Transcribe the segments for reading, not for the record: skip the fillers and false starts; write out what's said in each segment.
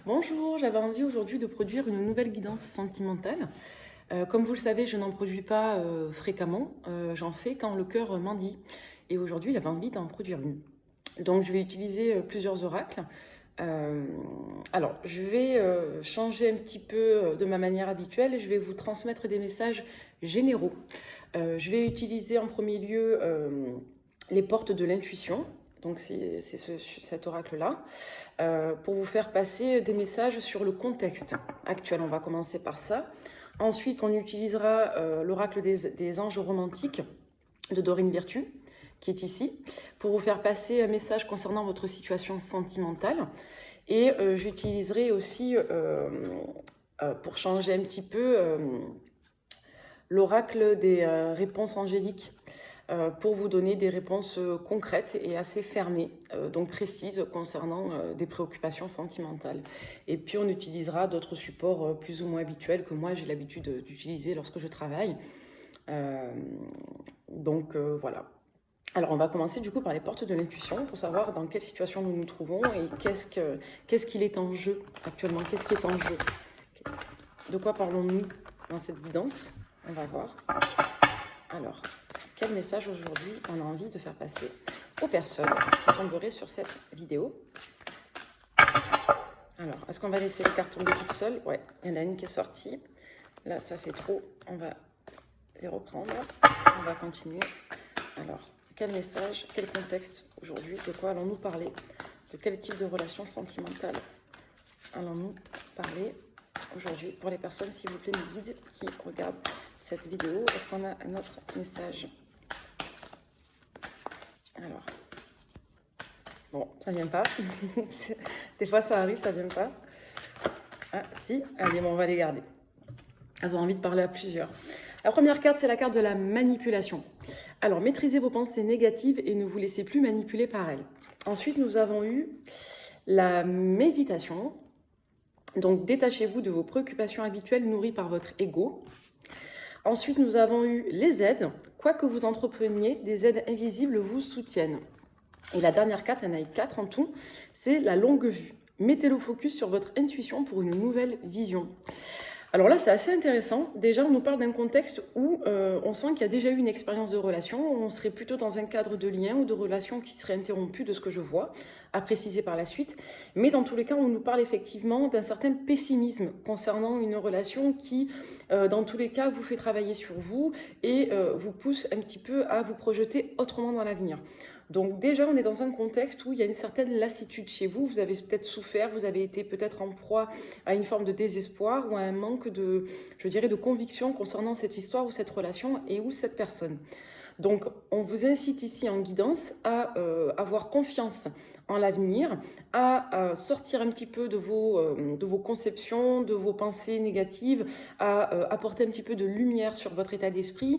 Bonjour, j'avais envie aujourd'hui de produire une nouvelle guidance sentimentale. Comme vous le savez, je n'en produis pas fréquemment, j'en fais quand le cœur m'en dit. Et aujourd'hui, j'avais envie d'en produire une. Donc je vais utiliser plusieurs oracles. Euh, alors, je vais changer un petit peu de ma manière habituelle. Je vais vous transmettre des messages généraux. Je vais utiliser en premier lieu les portes de l'intuition. Donc c'est cet oracle-là. Pour vous faire passer des messages sur le contexte actuel. On va commencer par ça. Ensuite, on utilisera l'oracle des anges romantiques de Dorine Virtue, qui est ici, pour vous faire passer un message concernant votre situation sentimentale. Et j'utiliserai aussi, pour changer un petit peu, l'oracle des réponses angéliques pour vous donner des réponses concrètes et assez fermées, donc précises concernant des préoccupations sentimentales. Et puis on utilisera d'autres supports plus ou moins habituels que moi j'ai l'habitude d'utiliser lorsque je travaille. Voilà. Alors on va commencer du coup par les portes de l'intuition pour savoir dans quelle situation nous nous trouvons et qu'est-ce qu'il est en jeu actuellement, qu'est-ce qui est en jeu. De quoi parlons-nous dans cette guidance? On va voir. Alors, quel message aujourd'hui on a envie de faire passer aux personnes qui tomberaient sur cette vidéo? Alors, est-ce qu'on va laisser les cartes tomber toutes seules? Ouais, il y en a une qui est sortie. Là, ça fait trop. On va les reprendre. On va continuer. Alors, quel message, quel contexte aujourd'hui? De quoi allons-nous parler? De quel type de relation sentimentale allons-nous parler aujourd'hui pour les personnes, s'il vous plaît, mes guides qui regardent cette vidéo? Est-ce qu'on a un autre message? Alors, bon, ça vient pas. Des fois, ça arrive, ça vient pas. Ah, si, allez, bon, on va les garder. Elles ont envie de parler à plusieurs. La première carte, c'est la carte de la manipulation. Alors, maîtrisez vos pensées négatives et ne vous laissez plus manipuler par elles. Ensuite, nous avons eu la méditation. Donc, détachez-vous de vos préoccupations habituelles nourries par votre ego. Ensuite, nous avons eu les aides. Quoi que vous entrepreniez, des aides invisibles vous soutiennent. Et la dernière carte, il y en a eu 4 en tout, c'est la longue vue. Mettez le focus sur votre intuition pour une nouvelle vision. Alors là, c'est assez intéressant. Déjà, on nous parle d'un contexte où on sent qu'il y a déjà eu une expérience de relation. On serait plutôt dans un cadre de lien ou de relation qui serait interrompu de ce que je vois, à préciser par la suite. Mais dans tous les cas, on nous parle effectivement d'un certain pessimisme concernant une relation qui, dans tous les cas, vous fait travailler sur vous et vous pousse un petit peu à vous projeter autrement dans l'avenir. Donc déjà, on est dans un contexte où il y a une certaine lassitude chez vous. Vous avez peut-être souffert, vous avez été peut-être en proie à une forme de désespoir ou à un manque de, je dirais, de conviction concernant cette histoire ou cette relation et ou cette personne. Donc, on vous incite ici en guidance à avoir confiance en l'avenir, à sortir un petit peu de vos conceptions, de vos pensées négatives, à apporter un petit peu de lumière sur votre état d'esprit,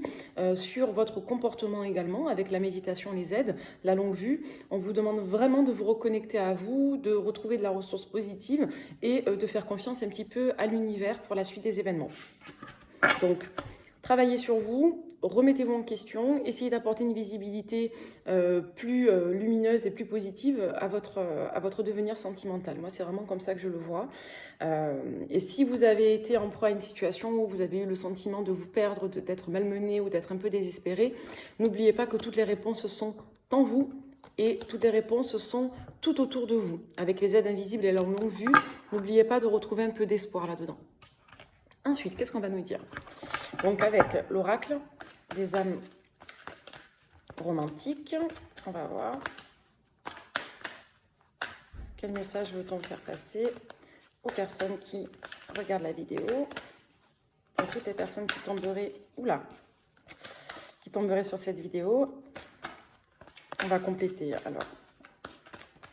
sur votre comportement également, avec la méditation, les aides, la longue vue. On vous demande vraiment de vous reconnecter à vous, de retrouver de la ressource positive et de faire confiance un petit peu à l'univers pour la suite des événements. Donc, travaillez sur vous, remettez-vous en question, essayez d'apporter une visibilité plus lumineuse et plus positive à votre devenir sentimental. Moi, c'est vraiment comme ça que je le vois. Et si vous avez été en proie à une situation où vous avez eu le sentiment de vous perdre, d'être malmené ou d'être un peu désespéré, n'oubliez pas que toutes les réponses sont en vous et toutes les réponses sont tout autour de vous. Avec les aides invisibles et leur longue vue, n'oubliez pas de retrouver un peu d'espoir là-dedans. Ensuite, qu'est-ce qu'on va nous dire? Donc avec l'oracle des âmes romantiques, on va voir quel message veut-on faire passer aux personnes qui regardent la vidéo, à toutes les personnes qui tomberaient, qui tomberaient sur cette vidéo. On va compléter. Alors,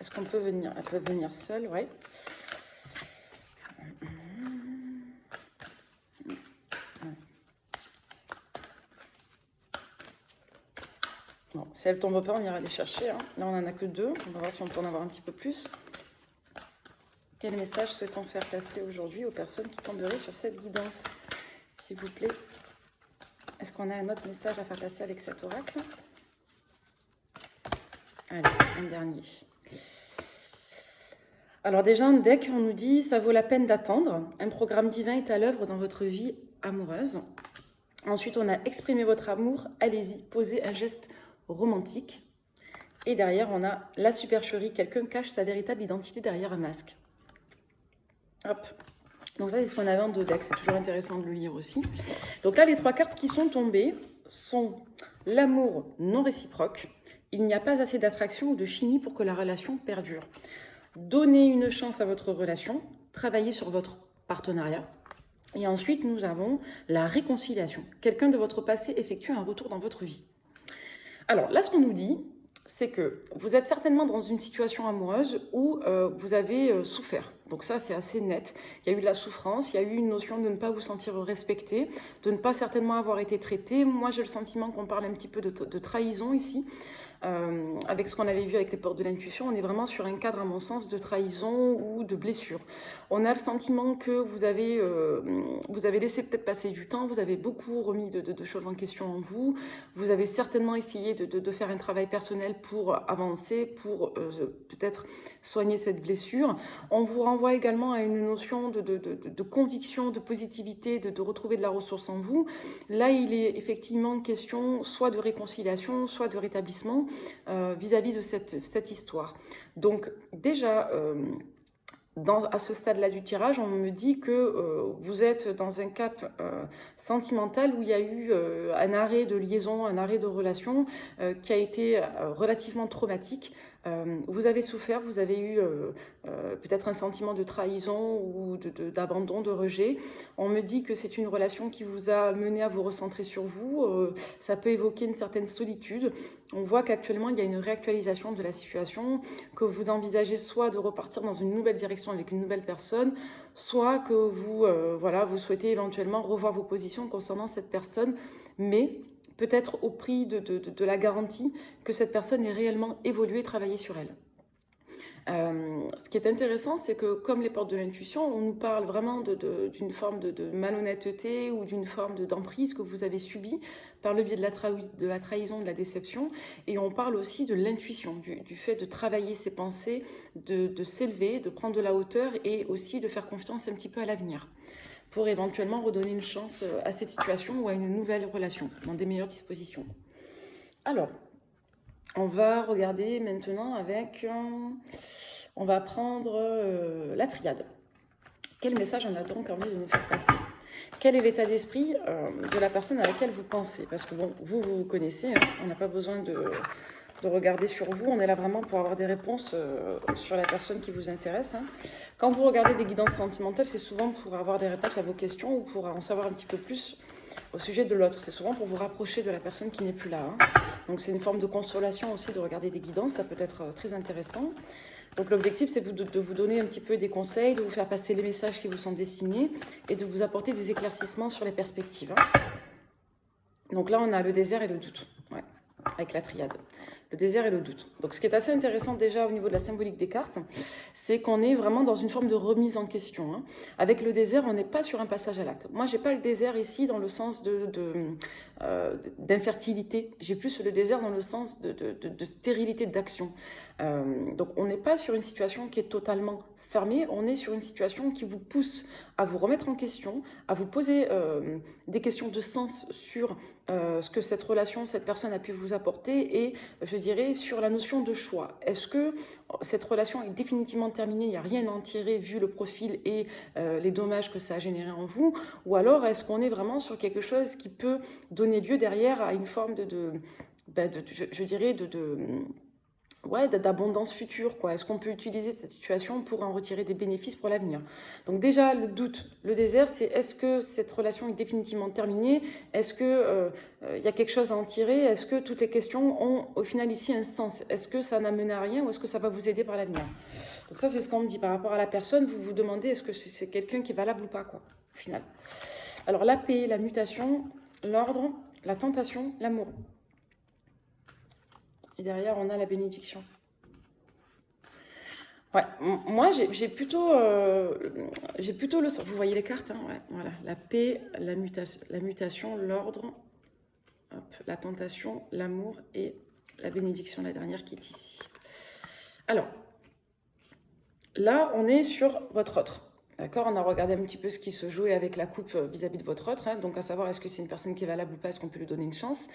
est-ce qu'on peut venir? Elles peuvent venir seules, ouais. Bon, si elles ne tombent pas, on ira les chercher. Hein. Là, on n'en a que 2. On va voir si on peut en avoir un petit peu plus. Quel message souhaitons faire passer aujourd'hui aux personnes qui tomberaient sur cette guidance, s'il vous plaît? Est-ce qu'on a un autre message à faire passer avec cet oracle? Allez, un dernier. Alors déjà, un deck, on nous dit, ça vaut la peine d'attendre. Un programme divin est à l'œuvre dans votre vie amoureuse. Ensuite, on a exprimé votre amour. Allez-y, posez un geste romantique. Et derrière, on a la supercherie. Quelqu'un cache sa véritable identité derrière un masque. Hop. Donc ça, c'est ce qu'on avait en deux decks. C'est toujours intéressant de le lire aussi. Donc là, les 3 cartes qui sont tombées sont l'amour non réciproque. Il n'y a pas assez d'attraction ou de chimie pour que la relation perdure. Donnez une chance à votre relation. Travaillez sur votre partenariat. Et ensuite, nous avons la réconciliation. Quelqu'un de votre passé effectue un retour dans votre vie. Alors là, ce qu'on nous dit, c'est que vous êtes certainement dans une situation amoureuse où vous avez souffert. Donc ça, c'est assez net. Il y a eu de la souffrance, il y a eu une notion de ne pas vous sentir respecté, de ne pas certainement avoir été traité. Moi, j'ai le sentiment qu'on parle un petit peu de trahison ici. Avec ce qu'on avait vu avec les portes de l'intuition, on est vraiment sur un cadre, à mon sens, de trahison ou de blessure. On a le sentiment que vous avez laissé peut-être passer du temps, vous avez beaucoup remis de choses en question en vous, vous avez certainement essayé de faire un travail personnel pour avancer, pour peut-être soigner cette blessure. On vous renvoie également à une notion de conviction, de positivité, de retrouver de la ressource en vous. Là, il est effectivement question soit de réconciliation, soit de rétablissement vis-à-vis de cette histoire. Donc déjà, à ce stade-là du tirage, on me dit que vous êtes dans un cap sentimental où il y a eu un arrêt de liaison, un arrêt de relation qui a été relativement traumatique. Vous avez souffert, vous avez eu peut-être un sentiment de trahison ou d'abandon, de rejet. On me dit que c'est une relation qui vous a mené à vous recentrer sur vous. Ça peut évoquer une certaine solitude. On voit qu'actuellement, il y a une réactualisation de la situation, que vous envisagez soit de repartir dans une nouvelle direction avec une nouvelle personne, soit que vous souhaitez éventuellement revoir vos positions concernant cette personne, mais peut-être au prix de la garantie que cette personne ait réellement évolué et travaillé sur elle. Ce qui est intéressant, c'est que comme les portes de l'intuition, on nous parle vraiment d'une forme de malhonnêteté ou d'une forme d'emprise que vous avez subie par le biais de la trahison, de la déception. Et on parle aussi de l'intuition, du fait de travailler ses pensées, de s'élever, de prendre de la hauteur et aussi de faire confiance un petit peu à l'avenir pour éventuellement redonner une chance à cette situation ou à une nouvelle relation dans des meilleures dispositions. Alors, on va regarder maintenant avec... on va prendre la triade. Quel message on a donc envie de nous faire passer? Quel est l'état d'esprit de la personne à laquelle vous pensez? Parce que bon, vous connaissez, hein, on n'a pas besoin de regarder sur vous. On est là vraiment pour avoir des réponses sur la personne qui vous intéresse. Hein. Quand vous regardez des guidances sentimentales, c'est souvent pour avoir des réponses à vos questions ou pour en savoir un petit peu plus au sujet de l'autre. C'est souvent pour vous rapprocher de la personne qui n'est plus là. Hein. Donc c'est une forme de consolation aussi de regarder des guidances. Ça peut être très intéressant. Donc l'objectif, c'est de vous donner un petit peu des conseils, de vous faire passer les messages qui vous sont destinés et de vous apporter des éclaircissements sur les perspectives. Hein. Donc là, on a le désert et le doute, ouais, avec la triade. Le désert et le doute. Donc ce qui est assez intéressant déjà au niveau de la symbolique des cartes, c'est qu'on est vraiment dans une forme de remise en question. Hein. Avec le désert, on n'est pas sur un passage à l'acte. Moi, j'ai pas le désert ici dans le sens d'infertilité. J'ai plus le désert dans le sens de stérilité d'action. Donc on n'est pas sur une situation qui est totalement fermée, on est sur une situation qui vous pousse à vous remettre en question, à vous poser des questions de sens sur ce que cette relation, cette personne a pu vous apporter et je dirais sur la notion de choix. Est-ce que cette relation est définitivement terminée, il n'y a rien à en tirer vu le profil et les dommages que ça a généré en vous, ou alors est-ce qu'on est vraiment sur quelque chose qui peut donner lieu derrière à une forme d'abondance future, quoi. Est-ce qu'on peut utiliser cette situation pour en retirer des bénéfices pour l'avenir? Donc déjà, le doute, le désert, c'est est-ce que cette relation est définitivement terminée? Est-ce que y a quelque chose à en tirer? Est-ce que toutes les questions ont au final ici un sens? Est-ce que ça n'a mené à rien ou est-ce que ça va vous aider par l'avenir? Donc ça, c'est ce qu'on me dit par rapport à la personne. Vous vous demandez est-ce que c'est quelqu'un qui est valable ou pas, quoi, au final. Alors la paix, la mutation, l'ordre, la tentation, l'amour. Et derrière, on a la bénédiction. Ouais, moi, j'ai plutôt le... Vous voyez les cartes, hein, ouais, voilà. La paix, la mutation, l'ordre, la tentation, l'amour et la bénédiction, la dernière qui est ici. Alors, là, on est sur votre autre. D'accord, on a regardé un petit peu ce qui se jouait avec la coupe vis-à-vis de votre autre, hein, donc à savoir est-ce que c'est une personne qui est valable ou pas, est-ce qu'on peut lui donner une chance.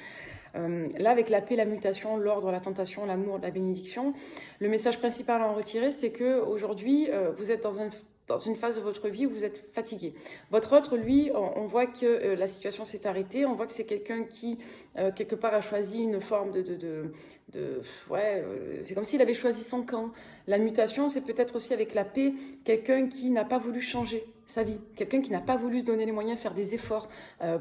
Là, avec la paix, la mutation, l'ordre, la tentation, l'amour, la bénédiction, le message principal à en retirer, c'est qu'aujourd'hui, vous êtes dans une phase de votre vie où vous êtes fatigué. Votre autre, lui, on voit que la situation s'est arrêtée, on voit que c'est quelqu'un qui, quelque part, a choisi une forme c'est comme s'il avait choisi son camp. La mutation, c'est peut-être aussi avec la paix, quelqu'un qui n'a pas voulu changer sa vie, quelqu'un qui n'a pas voulu se donner les moyens, faire des efforts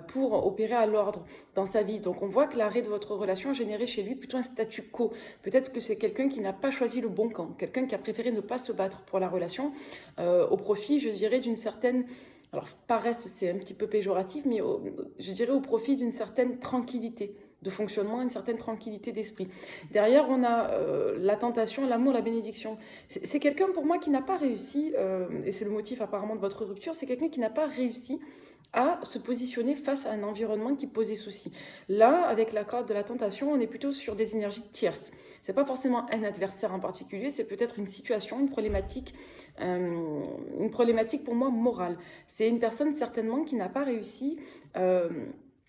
pour opérer à l'ordre dans sa vie. Donc on voit que l'arrêt de votre relation a généré chez lui plutôt un statu quo. Peut-être que c'est quelqu'un qui n'a pas choisi le bon camp, quelqu'un qui a préféré ne pas se battre pour la relation au profit, je dirais, d'une certaine... Alors paresse, c'est un petit peu péjoratif, mais je dirais au profit d'une certaine tranquillité de fonctionnement, une certaine tranquillité d'esprit. Derrière, on a la tentation, l'amour, la bénédiction. C'est quelqu'un pour moi qui n'a pas réussi, et c'est le motif apparemment de votre rupture, c'est quelqu'un qui n'a pas réussi à se positionner face à un environnement qui posait souci. Là, avec la carte de la tentation, on est plutôt sur des énergies tierces. Ce n'est pas forcément un adversaire en particulier, c'est peut-être une situation, une problématique pour moi morale. C'est une personne certainement qui n'a pas réussi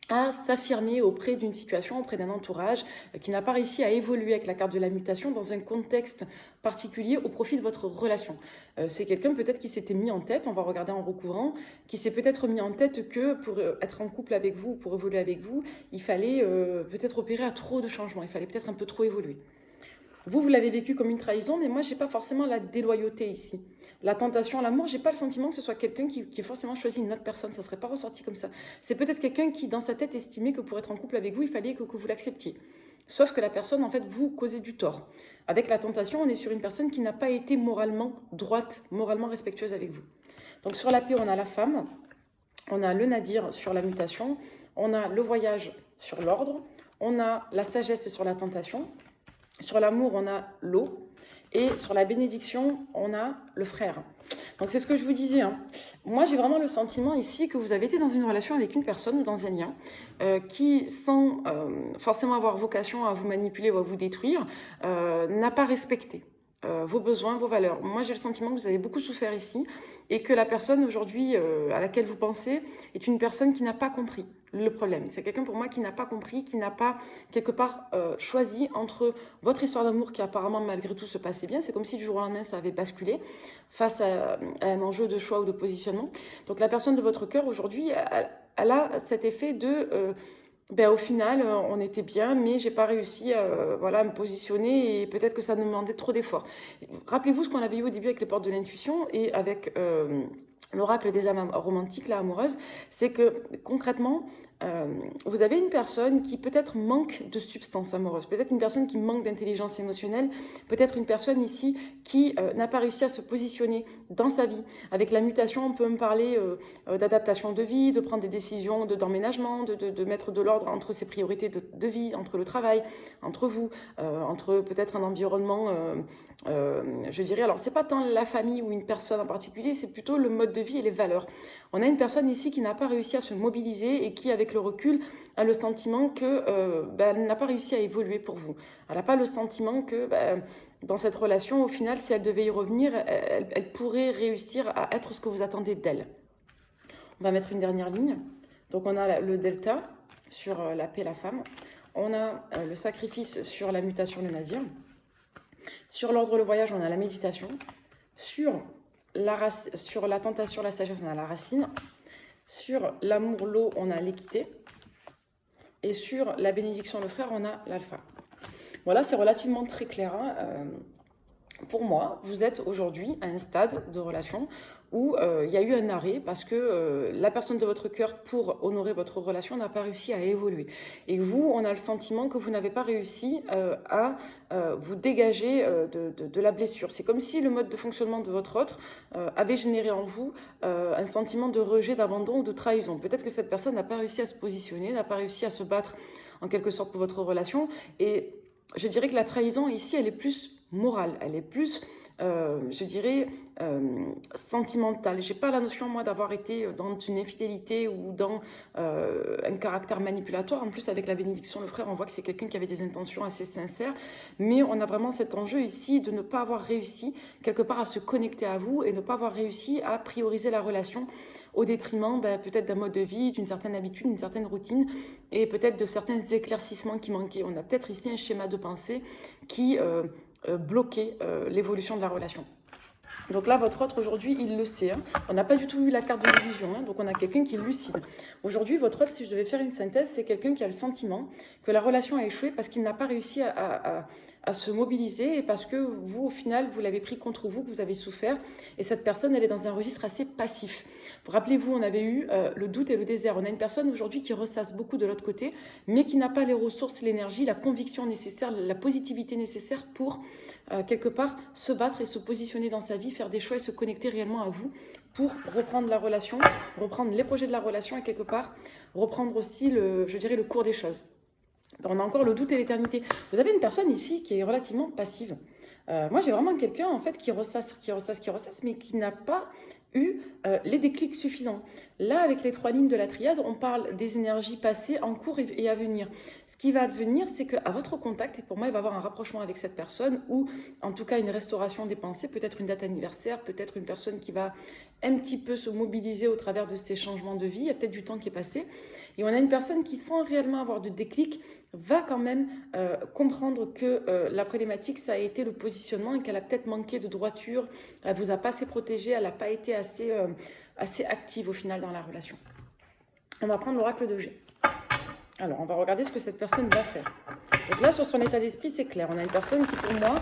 à s'affirmer auprès d'une situation, auprès d'un entourage, qui n'a pas réussi à évoluer avec la carte de la mutation dans un contexte particulier au profit de votre relation. C'est quelqu'un peut-être qui s'était mis en tête, on va regarder en recouvrant, qui s'est peut-être mis en tête que pour être en couple avec vous, pour évoluer avec vous, il fallait peut-être opérer à trop de changements, il fallait peut-être un peu trop évoluer. Vous l'avez vécu comme une trahison, mais moi, je n'ai pas forcément la déloyauté ici. La tentation, l'amour, je n'ai pas le sentiment que ce soit quelqu'un qui a forcément choisi une autre personne. Ça ne serait pas ressorti comme ça. C'est peut-être quelqu'un qui, dans sa tête, estimait que pour être en couple avec vous, il fallait que vous l'acceptiez. Sauf que la personne, en fait, vous causez du tort. Avec la tentation, on est sur une personne qui n'a pas été moralement droite, moralement respectueuse avec vous. Donc sur la paix, on a la femme, on a le nadir sur la mutation, on a le voyage sur l'ordre, on a la sagesse sur la tentation. Sur l'amour, on a l'eau. Et sur la bénédiction, on a le frère. Donc c'est ce que je vous disais. Hein. Moi, j'ai vraiment le sentiment ici que vous avez été dans une relation avec une personne ou dans un lien qui, sans forcément avoir vocation à vous manipuler ou à vous détruire, n'a pas respecté vos besoins, vos valeurs. Moi, j'ai le sentiment que vous avez beaucoup souffert ici et que la personne aujourd'hui à laquelle vous pensez est une personne qui n'a pas compris le problème. C'est quelqu'un pour moi qui n'a pas compris, qui n'a pas quelque part choisi entre votre histoire d'amour qui apparemment malgré tout se passait bien. C'est comme si du jour au lendemain ça avait basculé face à un enjeu de choix ou de positionnement. Donc la personne de votre cœur aujourd'hui, elle a cet effet de... au final, on était bien, mais j'ai pas réussi à me positionner et peut-être que ça nous demandait trop d'efforts. Rappelez-vous ce qu'on avait eu au début avec les portes de l'intuition et avec l'oracle des âmes romantiques, là, amoureuses, c'est que concrètement, vous avez une personne qui peut-être manque de substance amoureuse, peut-être une personne qui manque d'intelligence émotionnelle, peut-être une personne ici qui n'a pas réussi à se positionner dans sa vie. Avec la mutation, on peut me parler d'adaptation de vie, de prendre des décisions d'emménagement, de mettre de l'ordre entre ses priorités de vie, entre le travail, entre vous, entre peut-être un environnement... je dirais, alors c'est pas tant la famille ou une personne en particulier, c'est plutôt le mode de vie et les valeurs. On a une personne ici qui n'a pas réussi à se mobiliser et qui, avec le recul, a le sentiment que elle n'a pas réussi à évoluer pour vous. Elle n'a pas le sentiment que dans cette relation, au final, si elle devait y revenir, elle pourrait réussir à être ce que vous attendez d'elle. On va mettre une dernière ligne. Donc on a le delta sur la paix, la femme. On a le sacrifice sur la mutation, le nadir. Sur l'ordre, le voyage, on a la méditation. Sur la tentation, la sagesse, on a la racine. Sur l'amour, l'eau, on a l'équité. Et sur la bénédiction, le frère, on a l'alpha. Voilà, c'est relativement très clair. Hein. Pour moi, vous êtes aujourd'hui à un stade de relation où il y a eu un arrêt parce que la personne de votre cœur, pour honorer votre relation, n'a pas réussi à évoluer. Et vous, on a le sentiment que vous n'avez pas réussi à vous dégager de la blessure. C'est comme si le mode de fonctionnement de votre autre avait généré en vous un sentiment de rejet, d'abandon ou de trahison. Peut-être que cette personne n'a pas réussi à se positionner, n'a pas réussi à se battre en quelque sorte pour votre relation. Et je dirais que la trahison ici, elle est plus morale, elle est plus je dirais, sentimentale. Je n'ai pas la notion, moi, d'avoir été dans une infidélité ou dans un caractère manipulatoire. En plus, avec la bénédiction, le frère, on voit que c'est quelqu'un qui avait des intentions assez sincères. Mais on a vraiment cet enjeu ici de ne pas avoir réussi, quelque part, à se connecter à vous et ne pas avoir réussi à prioriser la relation au détriment peut-être d'un mode de vie, d'une certaine habitude, d'une certaine routine et peut-être de certains éclaircissements qui manquaient. On a peut-être ici un schéma de pensée qui bloquait l'évolution de la relation. Donc là, votre autre, aujourd'hui, il le sait. Hein. On n'a pas du tout eu la carte de l'illusion, hein, donc on a quelqu'un qui est lucide. Aujourd'hui, votre autre, si je devais faire une synthèse, c'est quelqu'un qui a le sentiment que la relation a échoué parce qu'il n'a pas réussi à se mobiliser et parce que vous, au final, vous l'avez pris contre vous, que vous avez souffert. Et cette personne, elle est dans un registre assez passif. Rappelez-vous, on avait eu le doute et le désert. On a une personne aujourd'hui qui ressasse beaucoup de l'autre côté, mais qui n'a pas les ressources, l'énergie, la conviction nécessaire, la positivité nécessaire pour, quelque part, se battre et se positionner dans sa vie, faire des choix et se connecter réellement à vous pour reprendre la relation, reprendre les projets de la relation et quelque part reprendre aussi, je dirais, le cours des choses. On a encore le doute et l'éternité. Vous avez une personne ici qui est relativement passive. Moi, j'ai vraiment quelqu'un en fait qui ressasse, mais qui n'a pas eu les déclics suffisants. Là, avec les 3 lignes de la triade, on parle des énergies passées, en cours et à venir. Ce qui va advenir, c'est qu'à votre contact, et pour moi, il va y avoir un rapprochement avec cette personne, ou en tout cas une restauration des pensées, peut-être une date anniversaire, peut-être une personne qui va un petit peu se mobiliser au travers de ces changements de vie, il y a peut-être du temps qui est passé. Et on a une personne qui, sans réellement avoir de déclic, va quand même comprendre que la problématique, ça a été le positionnement et qu'elle a peut-être manqué de droiture, elle ne vous a pas assez protégé, elle n'a pas été assez active au final dans la relation. On va prendre l'oracle de G. Alors, on va regarder ce que cette personne va faire. Donc là, sur son état d'esprit, c'est clair. On a une personne qui, pour moi,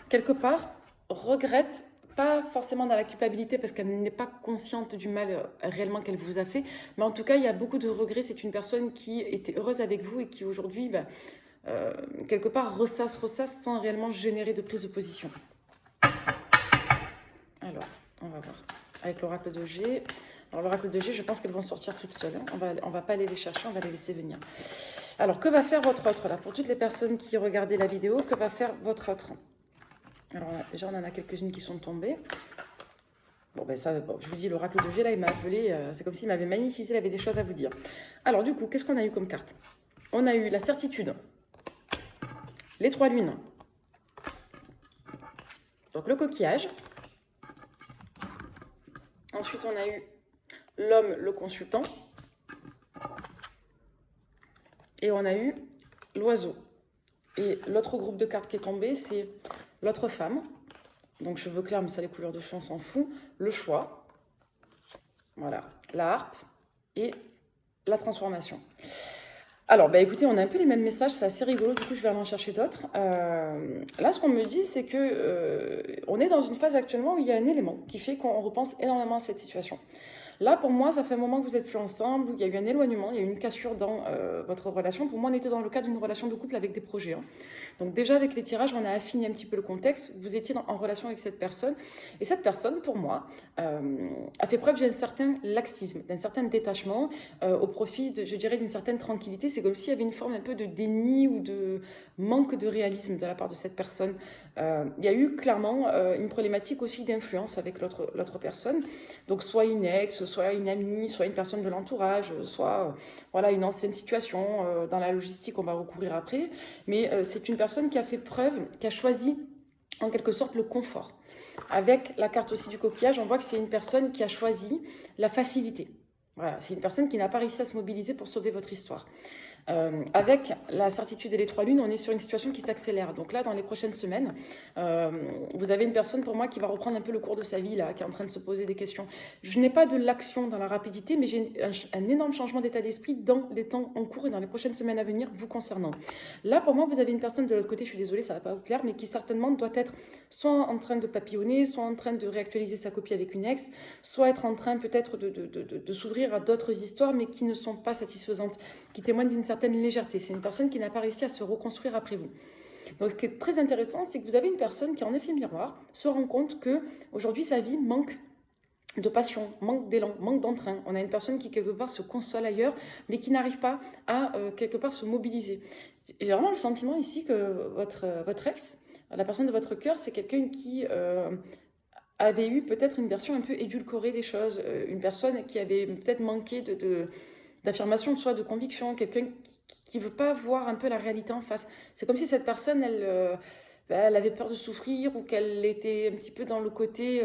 quelque part, regrette, pas forcément dans la culpabilité parce qu'elle n'est pas consciente du mal réellement qu'elle vous a fait, mais en tout cas, il y a beaucoup de regrets. C'est une personne qui était heureuse avec vous et qui aujourd'hui, quelque part, ressasse sans réellement générer de prise de position. Alors, on va voir. Avec l'oracle de G. Alors, l'oracle de G, je pense qu'elles vont sortir toutes seules. Hein. On va pas aller les chercher, on va les laisser venir. Alors, que va faire votre autre là? Pour toutes les personnes qui regardaient la vidéo, que va faire votre autre? Alors, déjà, on en a quelques-unes qui sont tombées. Bon, ben ça, bon, je vous dis, l'oracle de G, là, il m'a appelé. C'est comme s'il m'avait magnifié, il avait des choses à vous dire. Alors, du coup, qu'est-ce qu'on a eu comme carte? On a eu la certitude, les 3 lunes, donc le coquillage. Ensuite, on a eu l'homme, le consultant. Et on a eu l'oiseau. Et l'autre groupe de cartes qui est tombé, c'est l'autre femme. Donc cheveux clairs, mais ça, les couleurs de fond, on s'en fout. Le choix. Voilà. La harpe et la transformation. Alors, écoutez, on a un peu les mêmes messages, c'est assez rigolo, du coup, je vais aller en chercher d'autres. Là, ce qu'on me dit, c'est que on est dans une phase actuellement où il y a un élément qui fait qu'on repense énormément à cette situation. Là, pour moi, ça fait un moment que vous n'êtes plus ensemble, où il y a eu un éloignement, il y a eu une cassure dans votre relation. Pour moi, on était dans le cadre d'une relation de couple avec des projets. Hein. Donc déjà, avec les tirages, on a affiné un petit peu le contexte. Vous étiez en relation avec cette personne. Et cette personne, pour moi, a fait preuve d'un certain laxisme, d'un certain détachement, au profit, je dirais, d'une certaine tranquillité. C'est comme s'il y avait une forme un peu de déni ou de manque de réalisme de la part de cette personne. Il y a eu clairement une problématique aussi d'influence avec l'autre personne. Donc soit une ex, soit une amie, soit une personne de l'entourage, soit voilà, une ancienne situation. Dans la logistique, on va recourir après. Mais c'est une personne qui a fait preuve, qui a choisi en quelque sorte le confort. Avec la carte aussi du coquillage, on voit que c'est une personne qui a choisi la facilité. Voilà, c'est une personne qui n'a pas réussi à se mobiliser pour sauver votre histoire. Avec la certitude et les 3 lunes, on est sur une situation qui s'accélère. Donc là, dans les prochaines semaines, vous avez une personne pour moi qui va reprendre un peu le cours de sa vie, là, qui est en train de se poser des questions. Je n'ai pas de l'action dans la rapidité, mais j'ai un énorme changement d'état d'esprit dans les temps en cours et dans les prochaines semaines à venir vous concernant. Là, pour moi, vous avez une personne de l'autre côté, je suis désolée, ça ne va pas vous plaire, mais qui certainement doit être soit en train de papillonner, soit en train de réactualiser sa copie avec une ex, soit être en train peut-être de s'ouvrir à d'autres histoires, mais qui ne sont pas satisfaisantes, qui témoignent d'une certaine légèreté. C'est une personne qui n'a pas réussi à se reconstruire après vous. Donc ce qui est très intéressant, c'est que vous avez une personne qui, en effet miroir, se rend compte qu'aujourd'hui, sa vie manque de passion, manque d'élan, manque d'entrain. On a une personne qui, quelque part, se console ailleurs, mais qui n'arrive pas à, quelque part, se mobiliser. J'ai vraiment le sentiment ici que votre ex La personne de votre cœur, c'est quelqu'un qui avait eu peut-être une version un peu édulcorée des choses, une personne qui avait peut-être manqué d'affirmation de soi, de conviction, quelqu'un qui ne veut pas voir un peu la réalité en face. C'est comme si cette personne, elle avait peur de souffrir ou qu'elle était un petit peu dans le côté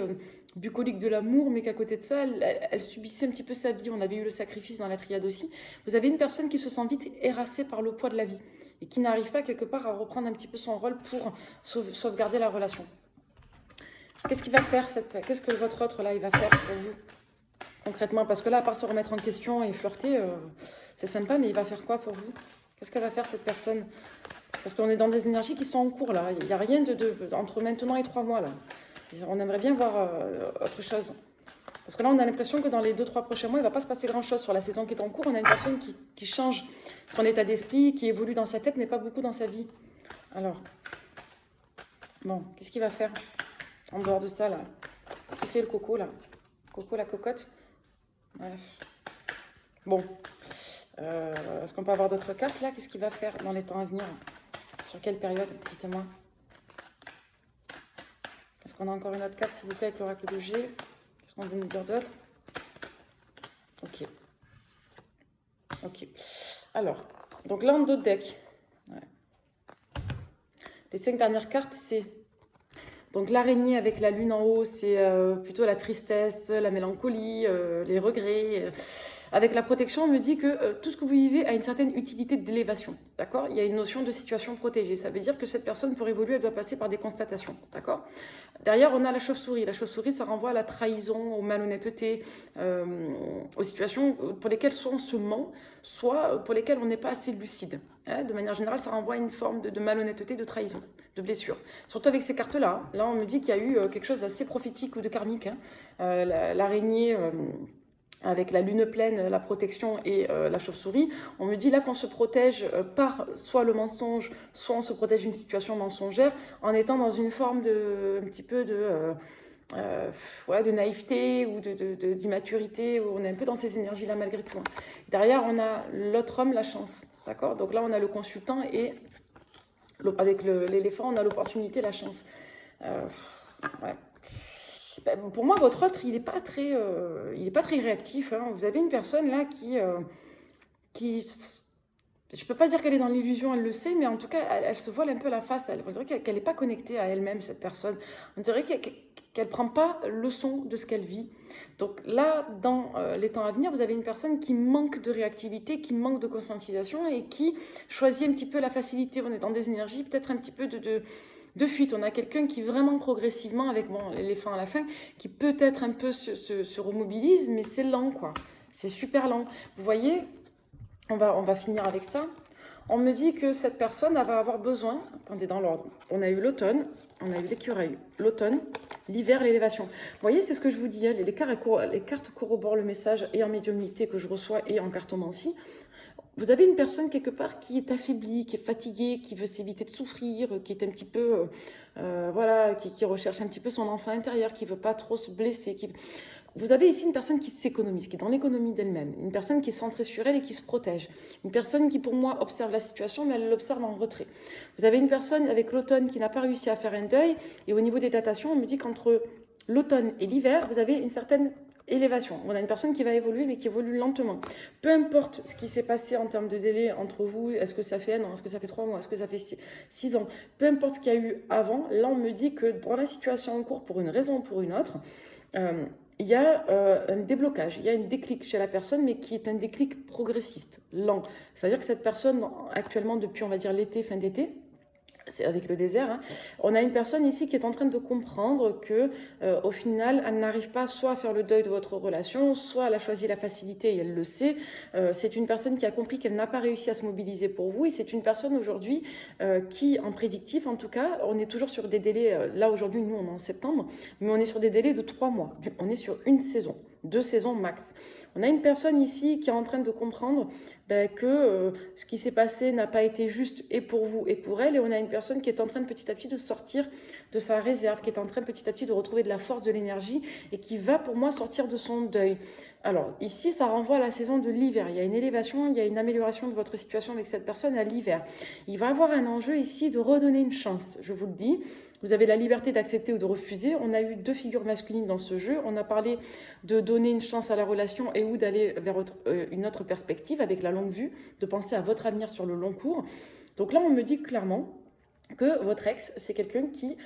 bucolique de l'amour, mais qu'à côté de ça, elle subissait un petit peu sa vie. On avait eu le sacrifice dans la triade aussi. Vous avez une personne qui se sent vite harassée par le poids de la vie et qui n'arrive pas quelque part à reprendre un petit peu son rôle pour sauvegarder la relation. Qu'est-ce qu'il va faire qu'est-ce que votre autre là, il va faire pour vous concrètement? Parce que là, à part se remettre en question et flirter, c'est sympa, mais il va faire quoi pour vous? Qu'est-ce qu'elle va faire cette personne? Parce qu'on est dans des énergies qui sont en cours là. Il n'y a rien entre maintenant et 3 mois là. On aimerait bien voir autre chose. Parce que là, on a l'impression que dans les 2-3 prochains mois, il ne va pas se passer grand-chose sur la saison qui est en cours. On a une personne qui change son état d'esprit, qui évolue dans sa tête, mais pas beaucoup dans sa vie. Alors, bon, qu'est-ce qu'il va faire en dehors de ça, là? Qu'est-ce qu'il fait le coco, là? Coco, la cocotte? Bref. Bon. Est-ce qu'on peut avoir d'autres cartes, là? Qu'est-ce qu'il va faire dans les temps à venir? Sur quelle période? Dites-moi. Est-ce qu'on a encore une autre carte, s'il vous plaît, avec l'oracle de G? Qu'est-ce qu'on veut nous dire d'autre? Ok. Ok. Alors, donc là, en dos de deck. Ouais. Les 5 dernières cartes, c'est... Donc l'araignée avec la lune en haut, c'est plutôt la tristesse, la mélancolie, les regrets. Avec la protection, on me dit que tout ce que vous vivez a une certaine utilité d'élévation. D'accord? Il y a une notion de situation protégée. Ça veut dire que cette personne, pour évoluer, elle doit passer par des constatations. D'accord? Derrière, on a la chauve-souris. La chauve-souris, ça renvoie à la trahison, aux malhonnêtetés, aux situations pour lesquelles soit on se ment, soit pour lesquelles on n'est pas assez lucide. Hein? De manière générale, ça renvoie à une forme de malhonnêteté, de trahison, de blessure. Surtout avec ces cartes-là. Là, on me dit qu'il y a eu quelque chose d'assez prophétique ou de karmique. Hein? L'araignée... avec la lune pleine, la protection et la chauve-souris, on me dit là qu'on se protège par soit le mensonge, soit on se protège d'une situation mensongère en étant dans une forme un petit peu de naïveté ou d'immaturité, où on est un peu dans ces énergies-là malgré tout. Derrière, on a l'autre homme, la chance, d'accord? Donc là, on a le consultant et avec l'éléphant, on a l'opportunité, la chance. Ouais. Pour moi, votre autre, il n'est pas très réactif. Hein. Vous avez une personne là qui je ne peux pas dire qu'elle est dans l'illusion, elle le sait, mais en tout cas, elle se voile un peu la face. On dirait qu'elle n'est pas connectée à elle-même, cette personne. On dirait qu'elle ne prend pas leçon de ce qu'elle vit. Donc là, dans les temps à venir, vous avez une personne qui manque de réactivité, qui manque de conscientisation et qui choisit un petit peu la facilité. On est dans des énergies peut-être un petit peu de fuite. On a quelqu'un qui vraiment progressivement, avec l'éléphant à la fin, qui peut-être un peu se remobilise, mais c'est lent, quoi. C'est super lent. Vous voyez, on va finir avec ça. On me dit que cette personne va avoir besoin, attendez, dans l'ordre, on a eu l'automne, on a eu l'écureuil, l'automne, l'hiver, l'élévation. Vous voyez, c'est ce que je vous dis, hein, les cartes corroborent le message et en médiumnité que je reçois et en cartomancie. Vous avez une personne quelque part qui est affaiblie, qui est fatiguée, qui veut s'éviter de souffrir, qui est un petit peu, voilà, qui recherche un petit peu son enfant intérieur, qui ne veut pas trop se blesser. Vous avez ici une personne qui s'économise, qui est dans l'économie d'elle-même, une personne qui est centrée sur elle et qui se protège, une personne qui pour moi observe la situation, mais elle l'observe en retrait. Vous avez une personne avec l'automne qui n'a pas réussi à faire un deuil, et au niveau des datations, on me dit qu'entre l'automne et l'hiver, vous avez une certaine élévation. On a une personne qui va évoluer, mais qui évolue lentement. Peu importe ce qui s'est passé en termes de délai entre vous, est-ce que ça fait 1 an, est-ce que ça fait 3 mois, est-ce que ça fait 6 ans, peu importe ce qu'il y a eu avant, là on me dit que dans la situation en cours, pour une raison ou pour une autre, il y a un déblocage, il y a une déclic chez la personne, mais qui est un déclic progressiste, lent. C'est-à-dire que cette personne, actuellement, depuis, on va dire, l'été, fin d'été, c'est avec le désert, hein. On a une personne ici qui est en train de comprendre que au final, elle n'arrive pas soit à faire le deuil de votre relation, soit elle a choisi la facilité et elle le sait. C'est une personne qui a compris qu'elle n'a pas réussi à se mobiliser pour vous et c'est une personne aujourd'hui qui, en prédictif en tout cas, on est toujours sur des délais, là aujourd'hui nous on est en septembre, mais on est sur des délais de 3 mois, on est sur une saison. 2 saisons max. On a une personne ici qui est en train de comprendre que ce qui s'est passé n'a pas été juste et pour vous et pour elle. Et on a une personne qui est en train de petit à petit de sortir de sa réserve, qui est en train petit à petit de retrouver de la force, de l'énergie et qui va pour moi sortir de son deuil. Alors ici, ça renvoie à la saison de l'hiver. Il y a une élévation, il y a une amélioration de votre situation avec cette personne à l'hiver. Il va avoir un enjeu ici de redonner une chance, je vous le dis. Vous avez la liberté d'accepter ou de refuser. On a eu 2 figures masculines dans ce jeu. On a parlé de donner une chance à la relation et ou d'aller vers une autre perspective avec la longue vue, de penser à votre avenir sur le long cours. Donc là, on me dit clairement que votre ex, c'est quelqu'un qui...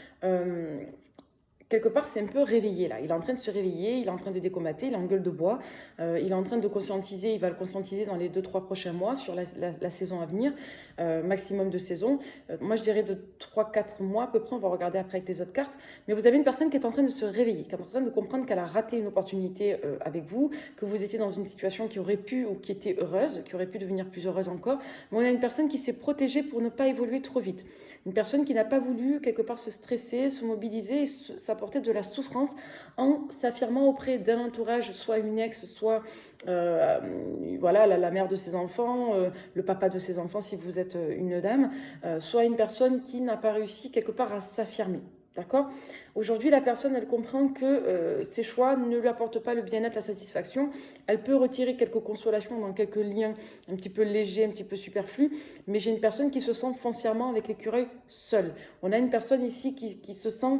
quelque part, c'est un peu réveillé là. Il est en train de se réveiller, il est en train de décomater, il est en gueule de bois. Il est en train de conscientiser, il va le conscientiser dans les 2-3 prochains mois sur la saison à venir, maximum de saisons. Moi, je dirais de 3-4 mois à peu près, on va regarder après avec les autres cartes. Mais vous avez une personne qui est en train de se réveiller, qui est en train de comprendre qu'elle a raté une opportunité avec vous, que vous étiez dans une situation qui aurait pu ou qui était heureuse, qui aurait pu devenir plus heureuse encore. Mais on a une personne qui s'est protégée pour ne pas évoluer trop vite. Une personne qui n'a pas voulu quelque part se stresser, se mobiliser, s'apporter de la souffrance en s'affirmant auprès d'un entourage, soit une ex, soit voilà, la mère de ses enfants, le papa de ses enfants si vous êtes une dame, soit une personne qui n'a pas réussi quelque part à s'affirmer. D'accord? Aujourd'hui, la personne, elle comprend que ses choix ne lui apportent pas le bien-être, la satisfaction. Elle peut retirer quelques consolations dans quelques liens un petit peu légers, un petit peu superflus. Mais j'ai une personne qui se sent foncièrement avec l'écureuil seule. On a une personne ici qui se sent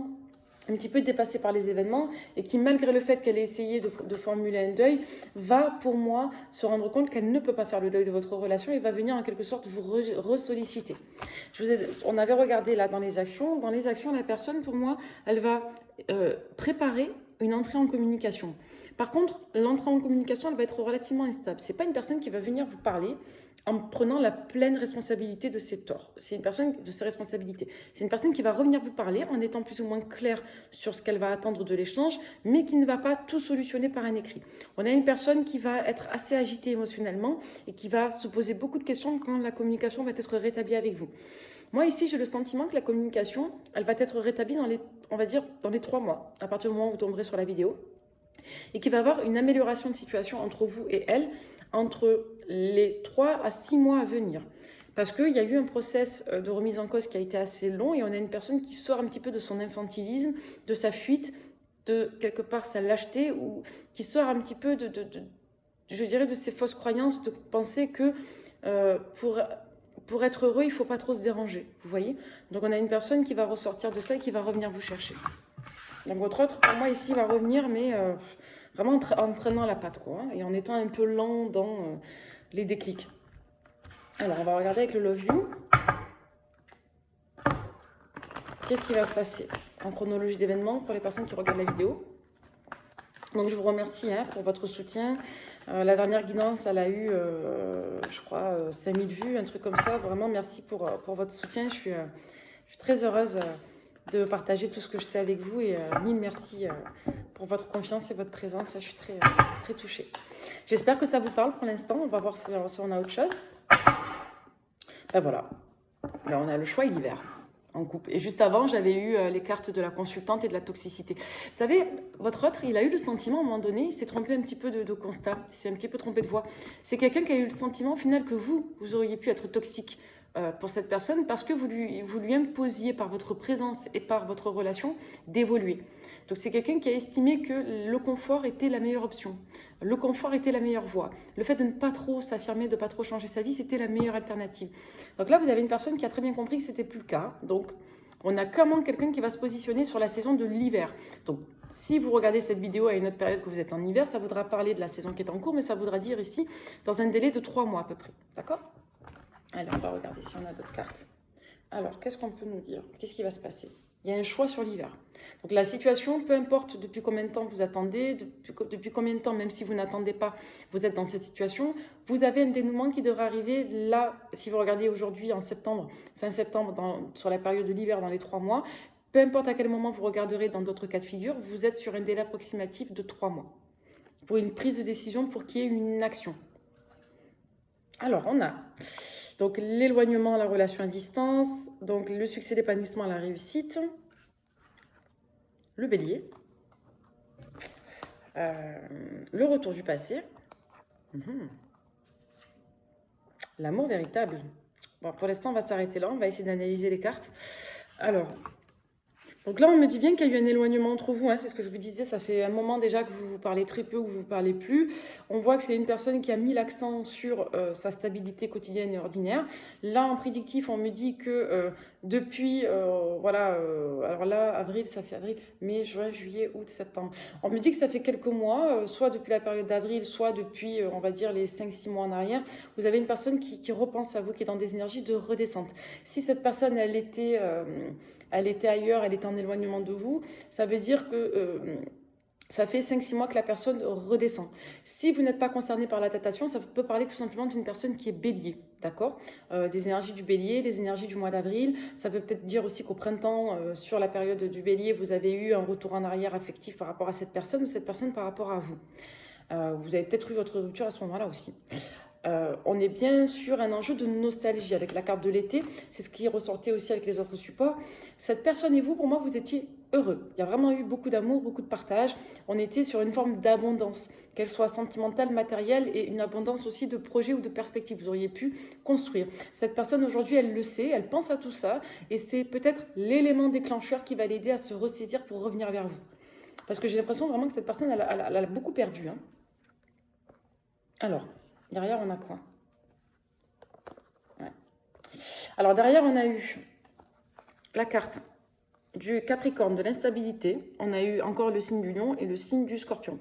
un petit peu dépassée par les événements et qui, malgré le fait qu'elle ait essayé de formuler un deuil, va, pour moi, se rendre compte qu'elle ne peut pas faire le deuil de votre relation et va venir en quelque sorte vous ressolliciter. On avait regardé là dans les actions. Dans les actions, la personne, pour moi, elle va préparer une entrée en communication. Par contre, l'entrée en communication, elle va être relativement instable. Ce n'est pas une personne qui va venir vous parler en prenant la pleine responsabilité de ses torts. C'est une personne de ses responsabilités. C'est une personne qui va revenir vous parler en étant plus ou moins claire sur ce qu'elle va attendre de l'échange, mais qui ne va pas tout solutionner par un écrit. On a une personne qui va être assez agitée émotionnellement et qui va se poser beaucoup de questions quand la communication va être rétablie avec vous. Moi, ici, j'ai le sentiment que la communication, elle va être rétablie on va dire, dans les 3 mois, à partir du moment où vous tomberez sur la vidéo, et qu'il va y avoir une amélioration de situation entre vous et elle, entre les 3 à 6 mois à venir. Parce qu'il y a eu un process de remise en cause qui a été assez long et on a une personne qui sort un petit peu de son infantilisme, de sa fuite, de quelque part sa lâcheté, ou qui sort un petit peu je dirais, de ses fausses croyances, de penser que pour être heureux, il ne faut pas trop se déranger. Vous voyez? Donc on a une personne qui va ressortir de ça et qui va revenir vous chercher. Donc votre autre, pour moi, ici, va revenir, mais vraiment en traînant la patte, quoi, et en étant un peu lent dans les déclics. Alors, on va regarder avec le Love You. Qu'est-ce qui va se passer en chronologie d'événements pour les personnes qui regardent la vidéo? Donc, je vous remercie pour votre soutien. La dernière guidance, elle a eu, je crois, 5000 vues, un truc comme ça. Vraiment, merci pour votre soutien. Je suis très heureuse de partager tout ce que je sais avec vous et mille merci pour votre confiance et votre présence. Je suis très, très touchée. J'espère que ça vous parle pour l'instant. On va voir si on a autre chose. Ben voilà. Là, on a le choix et l'hiver en couple. Et juste avant, j'avais eu les cartes de la consultante et de la toxicité. Vous savez, votre autre, il a eu le sentiment, à un moment donné, il s'est trompé un petit peu de constat. Il s'est un petit peu trompé de voix. C'est quelqu'un qui a eu le sentiment, au final, que vous auriez pu être toxique pour cette personne parce que vous lui imposiez par votre présence et par votre relation d'évoluer. Donc c'est quelqu'un qui a estimé que le confort était la meilleure option. Le confort était la meilleure voie. Le fait de ne pas trop s'affirmer, de ne pas trop changer sa vie, c'était la meilleure alternative. Donc là, vous avez une personne qui a très bien compris que ce n'était plus le cas. Donc on a clairement quelqu'un qui va se positionner sur la saison de l'hiver. Donc si vous regardez cette vidéo à une autre période que vous êtes en hiver, ça voudra parler de la saison qui est en cours, mais ça voudra dire ici dans un délai de 3 mois à peu près. D'accord ? Allez, on va regarder si on a d'autres cartes. Alors, qu'est-ce qu'on peut nous dire? Qu'est-ce qui va se passer? Il y a un choix sur l'hiver. Donc, la situation, peu importe depuis combien de temps vous attendez, depuis combien de temps, même si vous n'attendez pas, vous êtes dans cette situation, vous avez un dénouement qui devrait arriver là, si vous regardez aujourd'hui en septembre, fin septembre, sur la période de l'hiver, dans les 3 mois, peu importe à quel moment vous regarderez dans d'autres cas de figure, vous êtes sur un délai approximatif de 3 mois pour une prise de décision, pour qu'il y ait une action. Alors, on a donc l'éloignement, la relation à distance, donc le succès, l'épanouissement, la réussite, le bélier. Le retour du passé. L'amour véritable. Bon, pour l'instant, on va s'arrêter là. On va essayer d'analyser les cartes. Alors, donc là, on me dit bien qu'il y a eu un éloignement entre vous. Hein, c'est ce que je vous disais. Ça fait un moment déjà que vous vous parlez très peu ou vous vous parlez plus. On voit que c'est une personne qui a mis l'accent sur sa stabilité quotidienne et ordinaire. Là, en prédictif, on me dit que depuis, voilà, alors là, avril, ça fait avril, mai, juin, juillet, août, septembre. On me dit que ça fait quelques mois, soit depuis la période d'avril, soit depuis, on va dire, les 5-6 mois en arrière. Vous avez une personne qui repense à vous, qui est dans des énergies de redescente. Si cette personne, elle était ailleurs, elle était en éloignement de vous, ça veut dire que ça fait 5-6 mois que la personne redescend. Si vous n'êtes pas concerné par la datation, ça peut parler tout simplement d'une personne qui est bélier, d'accord? Des énergies du bélier, des énergies du mois d'avril. Ça peut peut-être dire aussi qu'au printemps, sur la période du bélier, vous avez eu un retour en arrière affectif par rapport à cette personne ou cette personne par rapport à vous. Vous avez peut-être eu votre rupture à ce moment-là aussi. On est bien sur un enjeu de nostalgie avec la carte de l'été. C'est ce qui ressortait aussi avec les autres supports. Cette personne et vous, pour moi, vous étiez heureux. Il y a vraiment eu beaucoup d'amour, beaucoup de partage. On était sur une forme d'abondance, qu'elle soit sentimentale, matérielle et une abondance aussi de projets ou de perspectives. Vous auriez pu construire. Cette personne aujourd'hui, elle le sait, elle pense à tout ça et c'est peut-être l'élément déclencheur qui va l'aider à se ressaisir pour revenir vers vous. Parce que j'ai l'impression vraiment que cette personne, elle a beaucoup perdu. Hein. Alors, derrière, on a quoi? Ouais. Alors, derrière, on a eu la carte du Capricorne, de l'instabilité. On a eu encore le signe du Lion et le signe du Scorpion.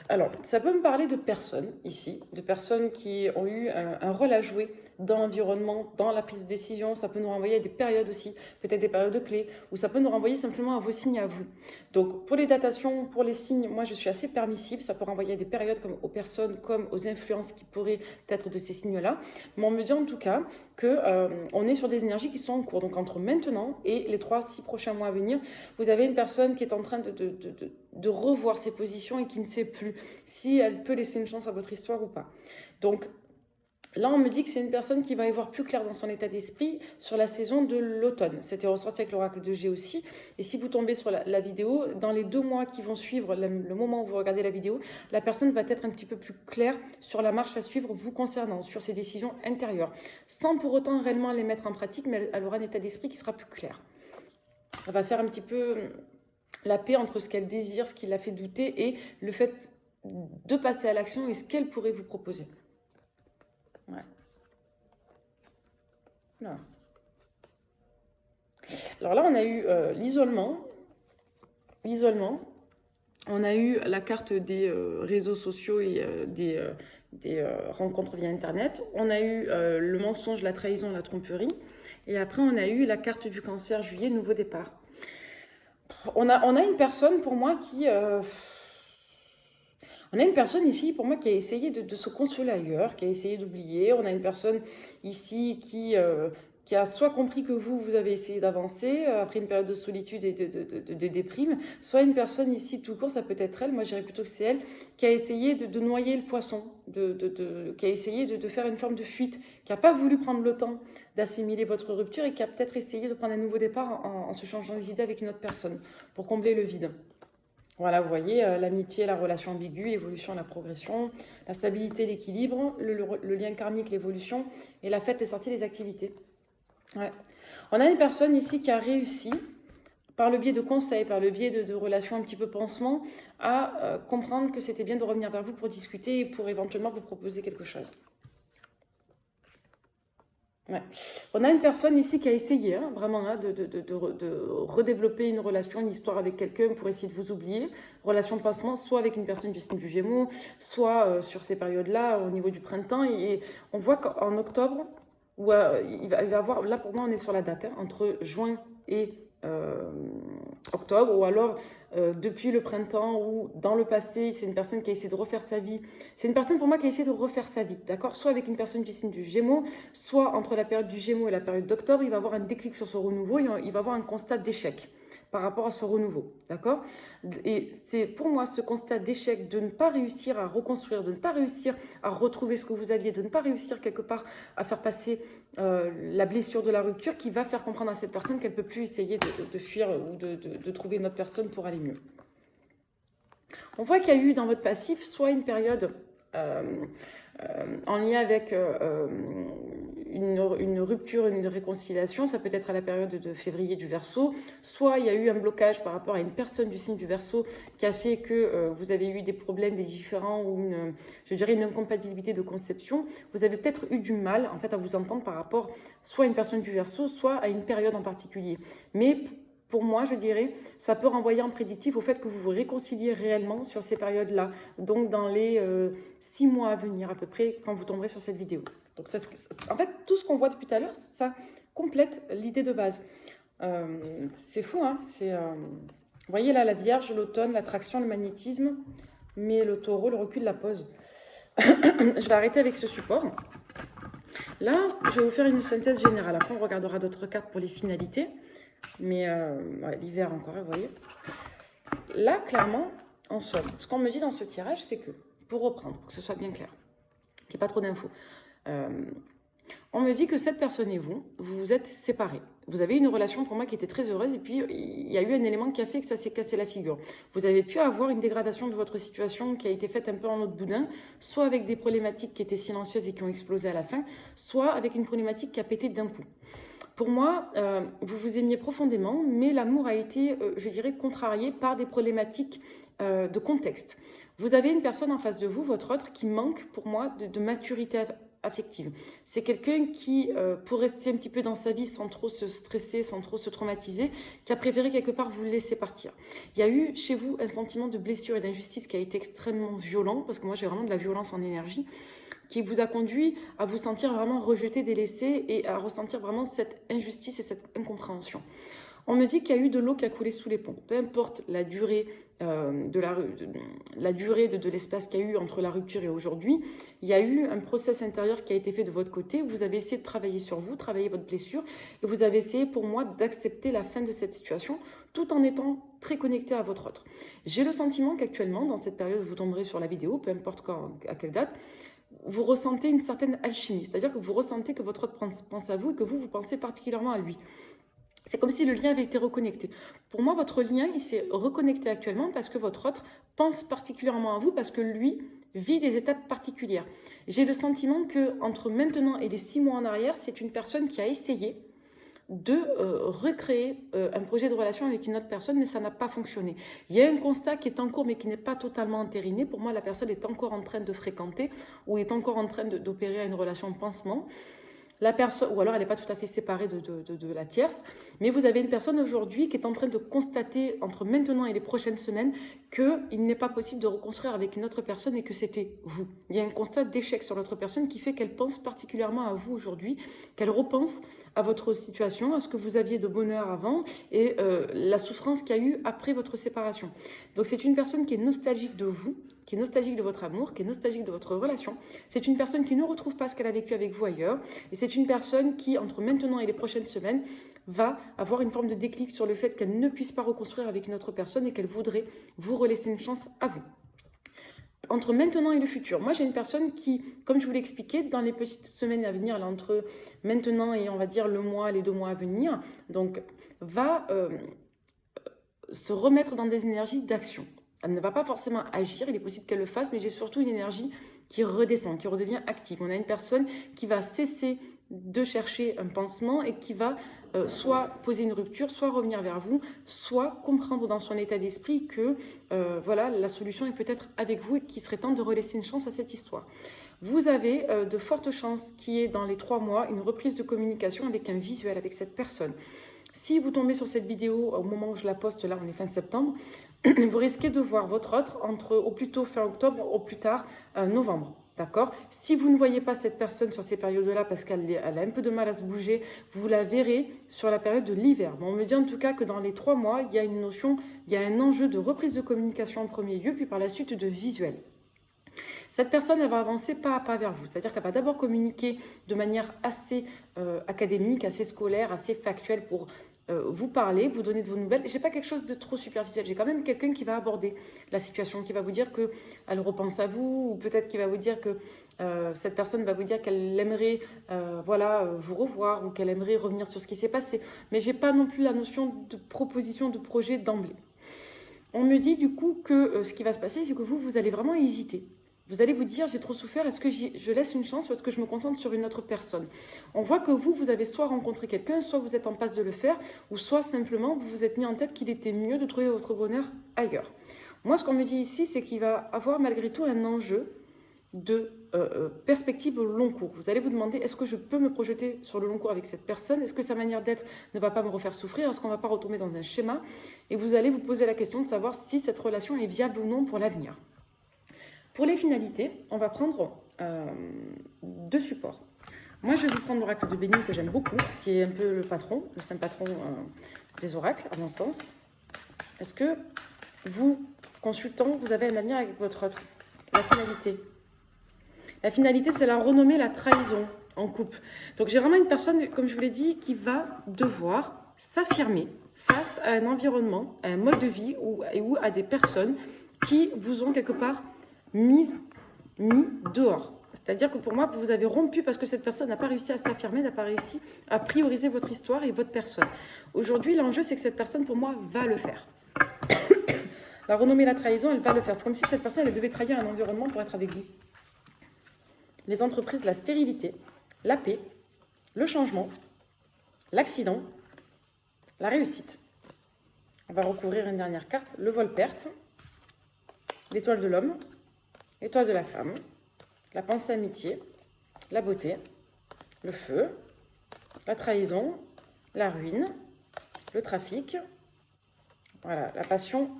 Alors, ça peut me parler de personnes ici, de personnes qui ont eu un rôle à jouer dans l'environnement, dans la prise de décision. Ça peut nous renvoyer à des périodes aussi, peut-être des périodes clés, ou ça peut nous renvoyer simplement à vos signes à vous. Donc, pour les datations, pour les signes, moi, je suis assez permissive. Ça peut renvoyer à des périodes comme aux personnes, comme aux influences qui pourraient être de ces signes-là. Mais on me dit en tout cas qu'on est sur des énergies qui sont en cours. Donc, entre maintenant et les 3-6 prochains mois à venir, vous avez une personne qui est en train de revoir ses positions et qui ne sait plus si elle peut laisser une chance à votre histoire ou pas. Donc, là, on me dit que c'est une personne qui va y voir plus clair dans son état d'esprit sur la saison de l'automne. C'était ressorti avec l'oracle de G aussi. Et si vous tombez sur la vidéo, dans les 2 mois qui vont suivre, le moment où vous regardez la vidéo, la personne va être un petit peu plus claire sur la marche à suivre vous concernant, sur ses décisions intérieures. Sans pour autant réellement les mettre en pratique, mais elle aura un état d'esprit qui sera plus clair. Elle va faire un petit peu la paix entre ce qu'elle désire, ce qui la fait douter et le fait de passer à l'action et ce qu'elle pourrait vous proposer. Ouais. Non. Alors là, on a eu l'isolement. L'isolement. On a eu la carte des réseaux sociaux et des rencontres via Internet. On a eu le mensonge, la trahison, la tromperie. Et après, on a eu la carte du cancer, juillet, nouveau départ. On a une personne, pour moi, qui... On a une personne ici, pour moi, qui a essayé de se consoler ailleurs, qui a essayé d'oublier. On a une personne ici qui a soit compris que vous avez essayé d'avancer après une période de solitude et de déprime, soit une personne ici tout court, ça peut être elle, moi je dirais plutôt que c'est elle, qui a essayé de noyer le poisson, qui a essayé de faire une forme de fuite, qui n'a pas voulu prendre le temps d'assimiler votre rupture et qui a peut-être essayé de prendre un nouveau départ en se changeant les idées avec une autre personne pour combler le vide. Voilà, vous voyez, l'amitié, la relation ambiguë, l'évolution, la progression, la stabilité, l'équilibre, le lien karmique, l'évolution, et la fête, les sorties, les activités. Ouais. On a une personne ici qui a réussi, par le biais de conseils, par le biais de relations un petit peu pansement, à comprendre que c'était bien de revenir vers vous pour discuter et pour éventuellement vous proposer quelque chose. Ouais. On a une personne ici qui a essayé vraiment de redévelopper une relation, une histoire avec quelqu'un pour essayer de vous oublier. Relation de pansement, soit avec une personne du signe du Gémeaux, soit sur ces périodes-là, au niveau du printemps. Et on voit qu'en octobre, où il va y avoir, là pour moi on est sur la date, entre juin et octobre, ou alors depuis le printemps ou dans le passé, c'est une personne qui a essayé de refaire sa vie. C'est une personne pour moi qui a essayé de refaire sa vie, d'accord? Soit avec une personne du signe du Gémeaux, soit entre la période du Gémeaux et la période d'octobre, il va avoir un déclic sur ce renouveau, il va avoir un constat d'échec par rapport à ce renouveau, d'accord? Et c'est pour moi ce constat d'échec de ne pas réussir à reconstruire, de ne pas réussir à retrouver ce que vous aviez, de ne pas réussir quelque part à faire passer la blessure de la rupture qui va faire comprendre à cette personne qu'elle ne peut plus essayer de fuir ou de trouver une autre personne pour aller mieux. On voit qu'il y a eu dans votre passif soit une période en lien avec une rupture, une réconciliation, ça peut être à la période de février du Verseau, soit il y a eu un blocage par rapport à une personne du signe du Verseau qui a fait que vous avez eu des problèmes, des différends ou je dirais une incompatibilité de conception. Vous avez peut-être eu du mal en fait à vous entendre par rapport soit à une personne du Verseau, soit à une période en particulier. Mais pour moi, je dirais, ça peut renvoyer en prédictif au fait que vous vous réconciliez réellement sur ces périodes-là. Donc, dans les 6 mois à venir, à peu près, quand vous tomberez sur cette vidéo. Donc, en fait, tout ce qu'on voit depuis tout à l'heure, ça complète l'idée de base. C'est fou, hein. Vous voyez là, la Vierge, l'automne, l'attraction, le magnétisme, mais le taureau, le recul, la pause. Je vais arrêter avec ce support. Là, je vais vous faire une synthèse générale. Après, on regardera d'autres cartes pour les finalités. Mais ouais, l'hiver encore, vous voyez. Là, clairement, en somme, ce qu'on me dit dans ce tirage, c'est que, pour reprendre, pour que ce soit bien clair, qu'il n'y ait pas trop d'infos, on me dit que cette personne et vous vous êtes séparés. Vous avez une relation pour moi qui était très heureuse et puis il y a eu un élément qui a fait que ça s'est cassé la figure. Vous avez pu avoir une dégradation de votre situation qui a été faite un peu en autre boudin, soit avec des problématiques qui étaient silencieuses et qui ont explosé à la fin, soit avec une problématique qui a pété d'un coup. Pour moi, vous vous aimiez profondément, mais l'amour a été, je dirais, contrarié par des problématiques de contexte. Vous avez une personne en face de vous, votre autre, qui manque pour moi de maturité affective. C'est quelqu'un qui, pour rester un petit peu dans sa vie sans trop se stresser, sans trop se traumatiser, qui a préféré quelque part vous laisser partir. Il y a eu chez vous un sentiment de blessure et d'injustice qui a été extrêmement violent, parce que moi j'ai vraiment de la violence en énergie, qui vous a conduit à vous sentir vraiment rejeté, délaissé et à ressentir vraiment cette injustice et cette incompréhension. On me dit qu'il y a eu de l'eau qui a coulé sous les ponts. Peu importe la durée de l'espace qu'il y a eu entre la rupture et aujourd'hui, il y a eu un process intérieur qui a été fait de votre côté. Vous avez essayé de travailler sur vous, travailler votre blessure et vous avez essayé pour moi d'accepter la fin de cette situation tout en étant très connecté à votre autre. J'ai le sentiment qu'actuellement, dans cette période où vous tomberez sur la vidéo, peu importe quand, à quelle date, vous ressentez une certaine alchimie, c'est-à-dire que vous ressentez que votre autre pense à vous et que vous pensez particulièrement à lui. C'est comme si le lien avait été reconnecté. Pour moi, votre lien, il s'est reconnecté actuellement parce que votre autre pense particulièrement à vous, parce que lui vit des étapes particulières. J'ai le sentiment que entre maintenant et les 6 mois en arrière, c'est une personne qui a essayé de recréer un projet de relation avec une autre personne, mais ça n'a pas fonctionné. Il y a un constat qui est en cours, mais qui n'est pas totalement entériné. Pour moi, la personne est encore en train de fréquenter ou est encore en train d'opérer à une relation pansement. La personne, ou alors elle n'est pas tout à fait séparée de la tierce, mais vous avez une personne aujourd'hui qui est en train de constater entre maintenant et les prochaines semaines qu'il n'est pas possible de reconstruire avec une autre personne et que c'était vous. Il y a un constat d'échec sur l'autre personne qui fait qu'elle pense particulièrement à vous aujourd'hui, qu'elle repense à votre situation, à ce que vous aviez de bonheur avant et la souffrance qu'il y a eu après votre séparation. Donc c'est une personne qui est nostalgique de vous, qui est nostalgique de votre amour, qui est nostalgique de votre relation. C'est une personne qui ne retrouve pas ce qu'elle a vécu avec vous ailleurs. Et c'est une personne qui, entre maintenant et les prochaines semaines, va avoir une forme de déclic sur le fait qu'elle ne puisse pas reconstruire avec une autre personne et qu'elle voudrait vous relaisser une chance à vous. Entre maintenant et le futur, moi j'ai une personne qui, comme je vous l'ai expliqué, dans les petites semaines à venir, là, entre maintenant et on va dire le mois, les 2 mois à venir, donc va se remettre dans des énergies d'action. Elle ne va pas forcément agir, il est possible qu'elle le fasse, mais j'ai surtout une énergie qui redescend, qui redevient active. On a une personne qui va cesser de chercher un pansement et qui va soit poser une rupture, soit revenir vers vous, soit comprendre dans son état d'esprit que voilà, la solution est peut-être avec vous et qu'il serait temps de relaisser une chance à cette histoire. Vous avez de fortes chances qu'il y ait dans les 3 mois une reprise de communication avec un visuel avec cette personne. Si vous tombez sur cette vidéo au moment où je la poste, là on est fin septembre, vous risquez de voir votre autre entre au plus tôt fin octobre, au plus tard novembre. D'accord? Si vous ne voyez pas cette personne sur ces périodes-là parce qu'elle a un peu de mal à se bouger, vous la verrez sur la période de l'hiver. Bon, on me dit en tout cas que dans les 3 mois, il y a une notion, il y a un enjeu de reprise de communication en premier lieu, puis par la suite de visuel. Cette personne, elle va avancer pas à pas vers vous. C'est-à-dire qu'elle va d'abord communiquer de manière assez académique, assez scolaire, assez factuelle pour vous parler, vous donner de vos nouvelles. Je n'ai pas quelque chose de trop superficiel. J'ai quand même quelqu'un qui va aborder la situation, qui va vous dire qu'elle repense à vous, ou peut-être qui va vous dire que cette personne va vous dire qu'elle aimerait voilà, vous revoir ou qu'elle aimerait revenir sur ce qui s'est passé. Mais je n'ai pas non plus la notion de proposition de projet d'emblée. on me dit du coup que ce qui va se passer, c'est que vous allez vraiment hésiter. Vous allez vous dire, j'ai trop souffert, est-ce que je laisse une chance ou est-ce que je me concentre sur une autre personne? On voit que vous avez soit rencontré quelqu'un, soit vous êtes en passe de le faire, ou soit simplement vous vous êtes mis en tête qu'il était mieux de trouver votre bonheur ailleurs. Moi, ce qu'on me dit ici, c'est qu'il va avoir malgré tout un enjeu de perspective au long cours. Vous allez vous demander, est-ce que je peux me projeter sur le long cours avec cette personne? Est-ce que sa manière d'être ne va pas me refaire souffrir? Est-ce qu'on ne va pas retomber dans un schéma? Et vous allez vous poser la question de savoir si cette relation est viable ou non pour l'avenir. Pour les finalités, on va prendre deux supports. Moi, je vais vous prendre l'oracle de Bénin que j'aime beaucoup, qui est un peu le patron, le saint patron des oracles, à mon sens. Est-ce que vous, consultant, vous avez un avenir avec votre autre? La finalité. La finalité, c'est la renommée, la trahison en couple. Donc, j'ai vraiment une personne, comme je vous l'ai dit, qui va devoir s'affirmer face à un environnement, à un mode de vie ou à des personnes qui vous ont quelque part mis dehors. C'est-à-dire que pour moi, vous avez rompu parce que cette personne n'a pas réussi à s'affirmer, n'a pas réussi à prioriser votre histoire et votre personne. Aujourd'hui, l'enjeu, c'est que cette personne, pour moi, va le faire. La renommée, la trahison, elle va le faire. C'est comme si cette personne, elle devait trahir un environnement pour être avec vous. Les entreprises, la stérilité, la paix, le changement, l'accident, la réussite. On va recouvrir une dernière carte, le vol-perte, l'étoile de l'homme, l'étoile de la femme, la pensée amitié, la beauté, le feu, la trahison, la ruine, le trafic, voilà, la passion,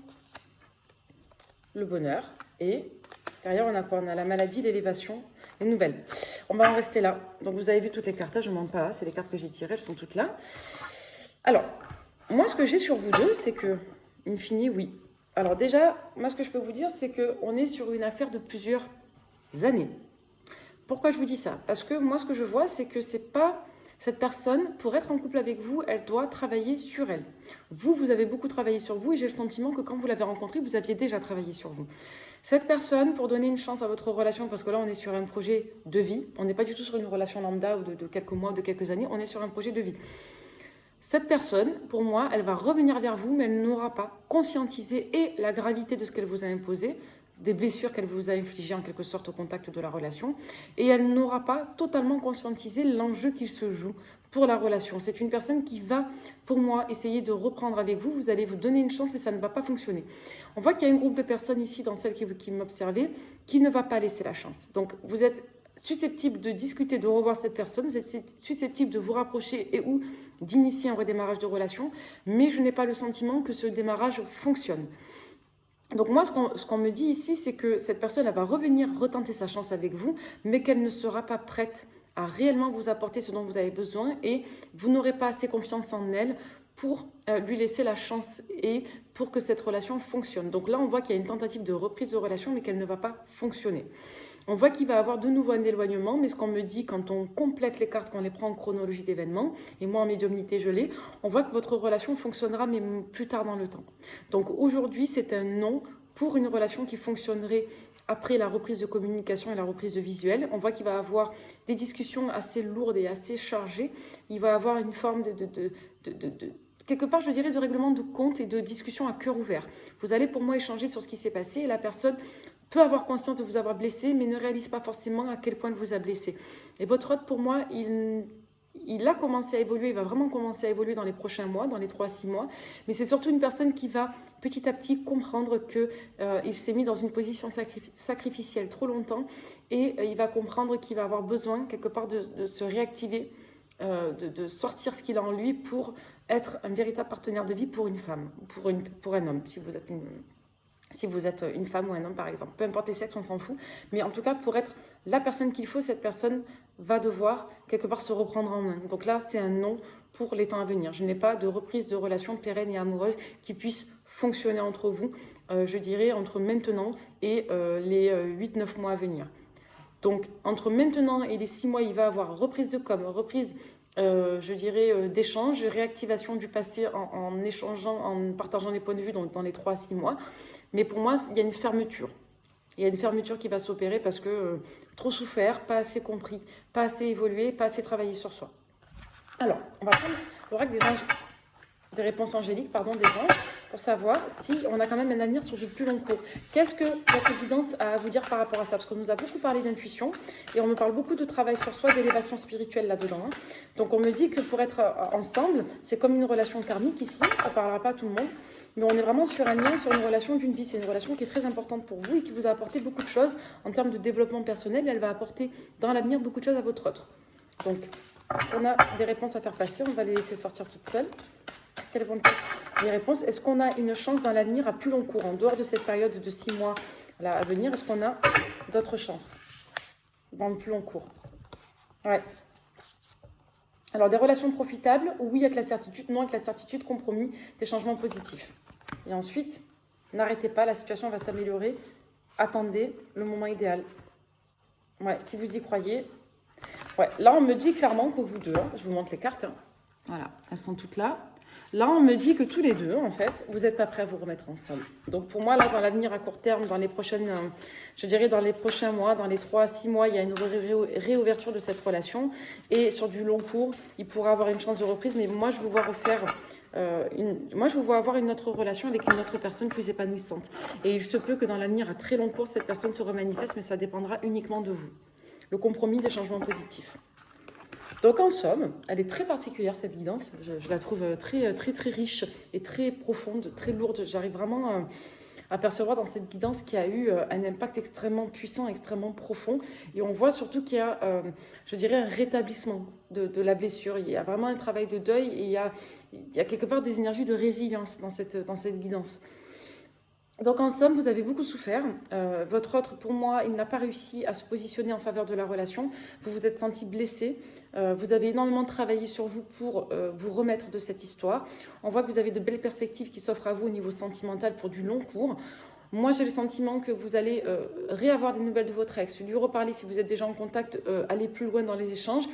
le bonheur. Et derrière, on a quoi? On a la maladie, l'élévation, les nouvelles. On va en rester là. Donc, vous avez vu toutes les cartes, je ne mens pas, c'est les cartes que j'ai tirées, elles sont toutes là. Alors, moi, ce que j'ai sur vous deux, c'est que, in fine, oui. Alors déjà, moi, ce que je peux vous dire, c'est qu'on est sur une affaire de plusieurs années. Pourquoi je vous dis ça? Parce que moi, ce que je vois, c'est que c'est pas... Cette personne, pour être en couple avec vous, elle doit travailler sur elle. Vous avez beaucoup travaillé sur vous et j'ai le sentiment que quand vous l'avez rencontré, vous aviez déjà travaillé sur vous. Cette personne, pour donner une chance à votre relation, parce que là, on est sur un projet de vie, on n'est pas du tout sur une relation lambda ou de quelques mois, de quelques années, on est sur un projet de vie. Cette personne, pour moi, elle va revenir vers vous, mais elle n'aura pas conscientisé et la gravité de ce qu'elle vous a imposé, des blessures qu'elle vous a infligées en quelque sorte au contact de la relation, et elle n'aura pas totalement conscientisé l'enjeu qu'il se joue pour la relation. C'est une personne qui va, pour moi, essayer de reprendre avec vous, vous allez vous donner une chance, mais ça ne va pas fonctionner. On voit qu'il y a un groupe de personnes ici, dans celles qui m'observaient, qui ne va pas laisser la chance. Donc, vous êtes susceptible de discuter, de revoir cette personne, vous êtes susceptible de vous rapprocher et ou d'initier un redémarrage de relation, mais je n'ai pas le sentiment que ce démarrage fonctionne. Donc moi, ce qu'on me dit ici, c'est que cette personne, elle va revenir retenter sa chance avec vous, mais qu'elle ne sera pas prête à réellement vous apporter ce dont vous avez besoin et vous n'aurez pas assez confiance en elle pour lui laisser la chance et pour que cette relation fonctionne. Donc là, on voit qu'il y a une tentative de reprise de relation, mais qu'elle ne va pas fonctionner. On voit qu'il va y avoir de nouveau un éloignement, mais ce qu'on me dit quand on complète les cartes, qu'on les prend en chronologie d'événements, et moi en médiumnité je l'ai, on voit que votre relation fonctionnera, mais plus tard dans le temps. Donc aujourd'hui, c'est un non pour une relation qui fonctionnerait après la reprise de communication et la reprise de visuel. On voit qu'il va y avoir des discussions assez lourdes et assez chargées. Il va y avoir une forme quelque part, je dirais, de règlement de compte et de discussion à cœur ouvert. Vous allez pour moi échanger sur ce qui s'est passé et la personne peut avoir conscience de vous avoir blessé, mais ne réalise pas forcément à quel point elle vous a blessé. Et votre hôte, pour moi, il a commencé à évoluer, il va vraiment commencer à évoluer dans les prochains mois, dans les 3 à 6 mois. Mais c'est surtout une personne qui va petit à petit comprendre qu'il s'est mis dans une position sacrificielle trop longtemps et il va comprendre qu'il va avoir besoin quelque part de se réactiver, de sortir ce qu'il a en lui pour être un véritable partenaire de vie pour une femme, pour un homme, si vous êtes une femme ou un homme par exemple. Peu importe les sexes, on s'en fout. Mais en tout cas, pour être la personne qu'il faut, cette personne va devoir quelque part se reprendre en main. Donc là, c'est un non pour les temps à venir. Je n'ai pas de reprise de relation pérenne et amoureuse qui puisse fonctionner entre vous, je dirais, entre maintenant et les 8-9 mois à venir. Donc, entre maintenant et les 6 mois, il va y avoir reprise de com, reprise, je dirais, d'échange, réactivation du passé en échangeant, en partageant les points de vue dans les 3 à 6 mois. Mais pour moi, il y a une fermeture. Il y a une fermeture qui va s'opérer parce que trop souffert, pas assez compris, pas assez évolué, pas assez travaillé sur soi. Alors, on va prendre l'oracle des anges, des réponses angéliques, pardon, des anges, pour savoir si on a quand même un avenir sur du plus long cours. Qu'est-ce que votre guidance a à vous dire par rapport à ça? Parce qu'on nous a beaucoup parlé d'intuition et on me parle beaucoup de travail sur soi, d'élévation spirituelle là-dedans. Hein. Donc on me dit que pour être ensemble, c'est comme une relation karmique ici, ça ne parlera pas à tout le monde. Mais on est vraiment sur un lien, sur une relation d'une vie. C'est une relation qui est très importante pour vous et qui vous a apporté beaucoup de choses en termes de développement personnel. Et elle va apporter dans l'avenir beaucoup de choses à votre autre. Donc, on a des réponses à faire passer. On va les laisser sortir toutes seules. Quelles vont être les réponses? Est-ce qu'on a une chance dans l'avenir à plus long cours, en dehors de cette période de 6 mois là, à venir? Est-ce qu'on a d'autres chances dans le plus long cours? Ouais. Alors, des relations profitables, oui avec la certitude, non avec la certitude, compromis, des changements positifs. Et ensuite, n'arrêtez pas, la situation va s'améliorer. Attendez le moment idéal. Ouais, si vous y croyez. Ouais, là, on me dit clairement que vous deux, hein, je vous montre les cartes. Hein. Voilà, elles sont toutes là. Là, on me dit que tous les deux, en fait, vous n'êtes pas prêts à vous remettre ensemble. Donc, pour moi, là, dans l'avenir à court terme, dans les prochaines, je dirais dans les prochains mois, dans les 3 à 6 mois, il y a une réouverture de cette relation. Et sur du long cours, il pourra avoir une chance de reprise. Mais moi, je vous vois refaire... moi, je vous vois avoir une autre relation avec une autre personne plus épanouissante. Et il se peut que dans l'avenir, à très long cours, cette personne se remanifeste, mais ça dépendra uniquement de vous. Le compromis des changements positifs. Donc en somme, elle est très particulière cette guidance, je la trouve très riche et très profonde, très lourde. J'arrive vraiment à percevoir dans cette guidance qui a eu un impact extrêmement puissant, extrêmement profond. Et on voit surtout qu'il y a, je dirais, un rétablissement de la blessure. Il y a vraiment un travail de deuil et il y a quelque part des énergies de résilience dans cette guidance. Donc en somme, vous avez beaucoup souffert. Votre autre, pour moi, il n'a pas réussi à se positionner en faveur de la relation. Vous vous êtes senti blessé. Vous avez énormément travaillé sur vous pour vous remettre de cette histoire. On voit que vous avez de belles perspectives qui s'offrent à vous au niveau sentimental pour du long cours. Moi, j'ai le sentiment que vous allez réavoir des nouvelles de votre ex, lui reparler si vous êtes déjà en contact, aller plus loin dans les échanges.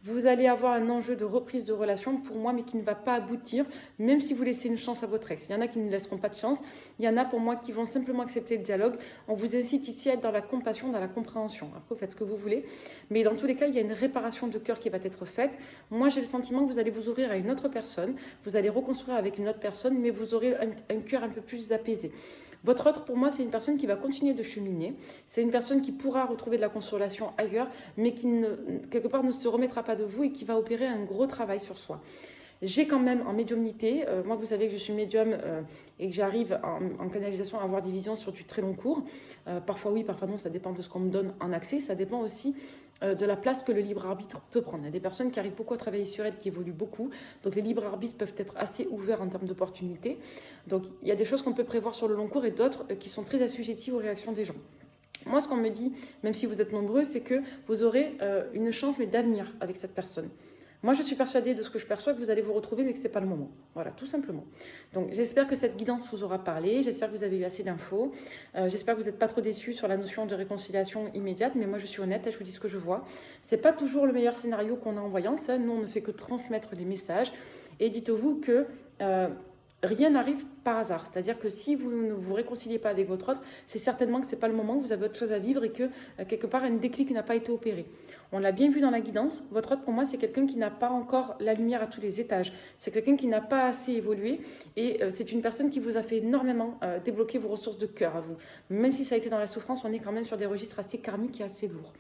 Vous allez avoir un enjeu de reprise de relation pour moi, mais qui ne va pas aboutir, même si vous laissez une chance à votre ex. Il y en a qui ne laisseront pas de chance. Il y en a pour moi qui vont simplement accepter le dialogue. On vous incite ici à être dans la compassion, dans la compréhension. Après, vous faites ce que vous voulez. Mais dans tous les cas, il y a une réparation de cœur qui va être faite. Moi, j'ai le sentiment que vous allez vous ouvrir à une autre personne. Vous allez reconstruire avec une autre personne, mais vous aurez un cœur un peu plus apaisé. Votre autre, pour moi, c'est une personne qui va continuer de cheminer. C'est une personne qui pourra retrouver de la consolation ailleurs, mais qui, quelque part, ne se remettra pas de vous et qui va opérer un gros travail sur soi. J'ai quand même en médiumnité, moi vous savez que je suis médium et que j'arrive en canalisation à avoir des visions sur du très long cours. Parfois oui, parfois non, ça dépend de ce qu'on me donne en accès. Ça dépend aussi de la place que le libre arbitre peut prendre. Il y a des personnes qui arrivent beaucoup à travailler sur elles, qui évoluent beaucoup. Donc les libres arbitres peuvent être assez ouverts en termes d'opportunités. Donc il y a des choses qu'on peut prévoir sur le long cours et d'autres qui sont très assujetties aux réactions des gens. Moi, ce qu'on me dit, même si vous êtes nombreux, c'est que vous aurez une chance, mais d'avenir avec cette personne. Moi, je suis persuadée de ce que je perçois, que vous allez vous retrouver, mais que ce n'est pas le moment. Voilà, tout simplement. Donc, j'espère que cette guidance vous aura parlé. J'espère que vous avez eu assez d'infos. J'espère que vous n'êtes pas trop déçus sur la notion de réconciliation immédiate. Mais moi, je suis honnête et je vous dis ce que je vois. Ce n'est pas toujours le meilleur scénario qu'on a en voyant ça. Nous, on ne fait que transmettre les messages. Et dites-vous que... rien n'arrive par hasard. C'est-à-dire que si vous ne vous réconciliez pas avec votre autre, c'est certainement que ce n'est pas le moment, que vous avez autre chose à vivre et que quelque part un déclic n'a pas été opéré. On l'a bien vu dans la guidance. Votre autre, pour moi, c'est quelqu'un qui n'a pas encore la lumière à tous les étages. C'est quelqu'un qui n'a pas assez évolué et c'est une personne qui vous a fait énormément débloquer vos ressources de cœur à vous. Même si ça a été dans la souffrance, on est quand même sur des registres assez karmiques et assez lourds.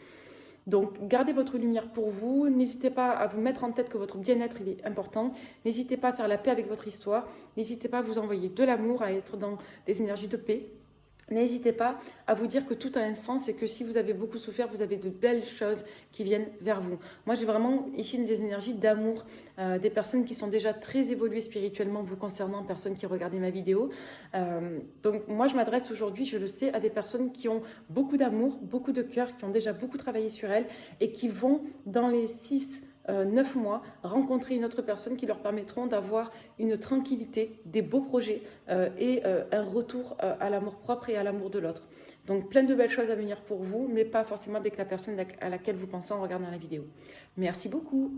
Donc, gardez votre lumière pour vous. N'hésitez pas à vous mettre en tête que votre bien-être, il est important. N'hésitez pas à faire la paix avec votre histoire. N'hésitez pas à vous envoyer de l'amour, à être dans des énergies de paix. N'hésitez pas à vous dire que tout a un sens et que si vous avez beaucoup souffert, vous avez de belles choses qui viennent vers vous. Moi, j'ai vraiment ici des énergies d'amour, des personnes qui sont déjà très évoluées spirituellement vous concernant, personnes qui regardaient ma vidéo. Donc, moi, je m'adresse aujourd'hui, je le sais, à des personnes qui ont beaucoup d'amour, beaucoup de cœur, qui ont déjà beaucoup travaillé sur elles et qui vont, dans les 9 mois, rencontrer une autre personne qui leur permettront d'avoir une tranquillité, des beaux projets et un retour à l'amour propre et à l'amour de l'autre. Donc plein de belles choses à venir pour vous, mais pas forcément avec la personne à laquelle vous pensez en regardant la vidéo. Merci beaucoup.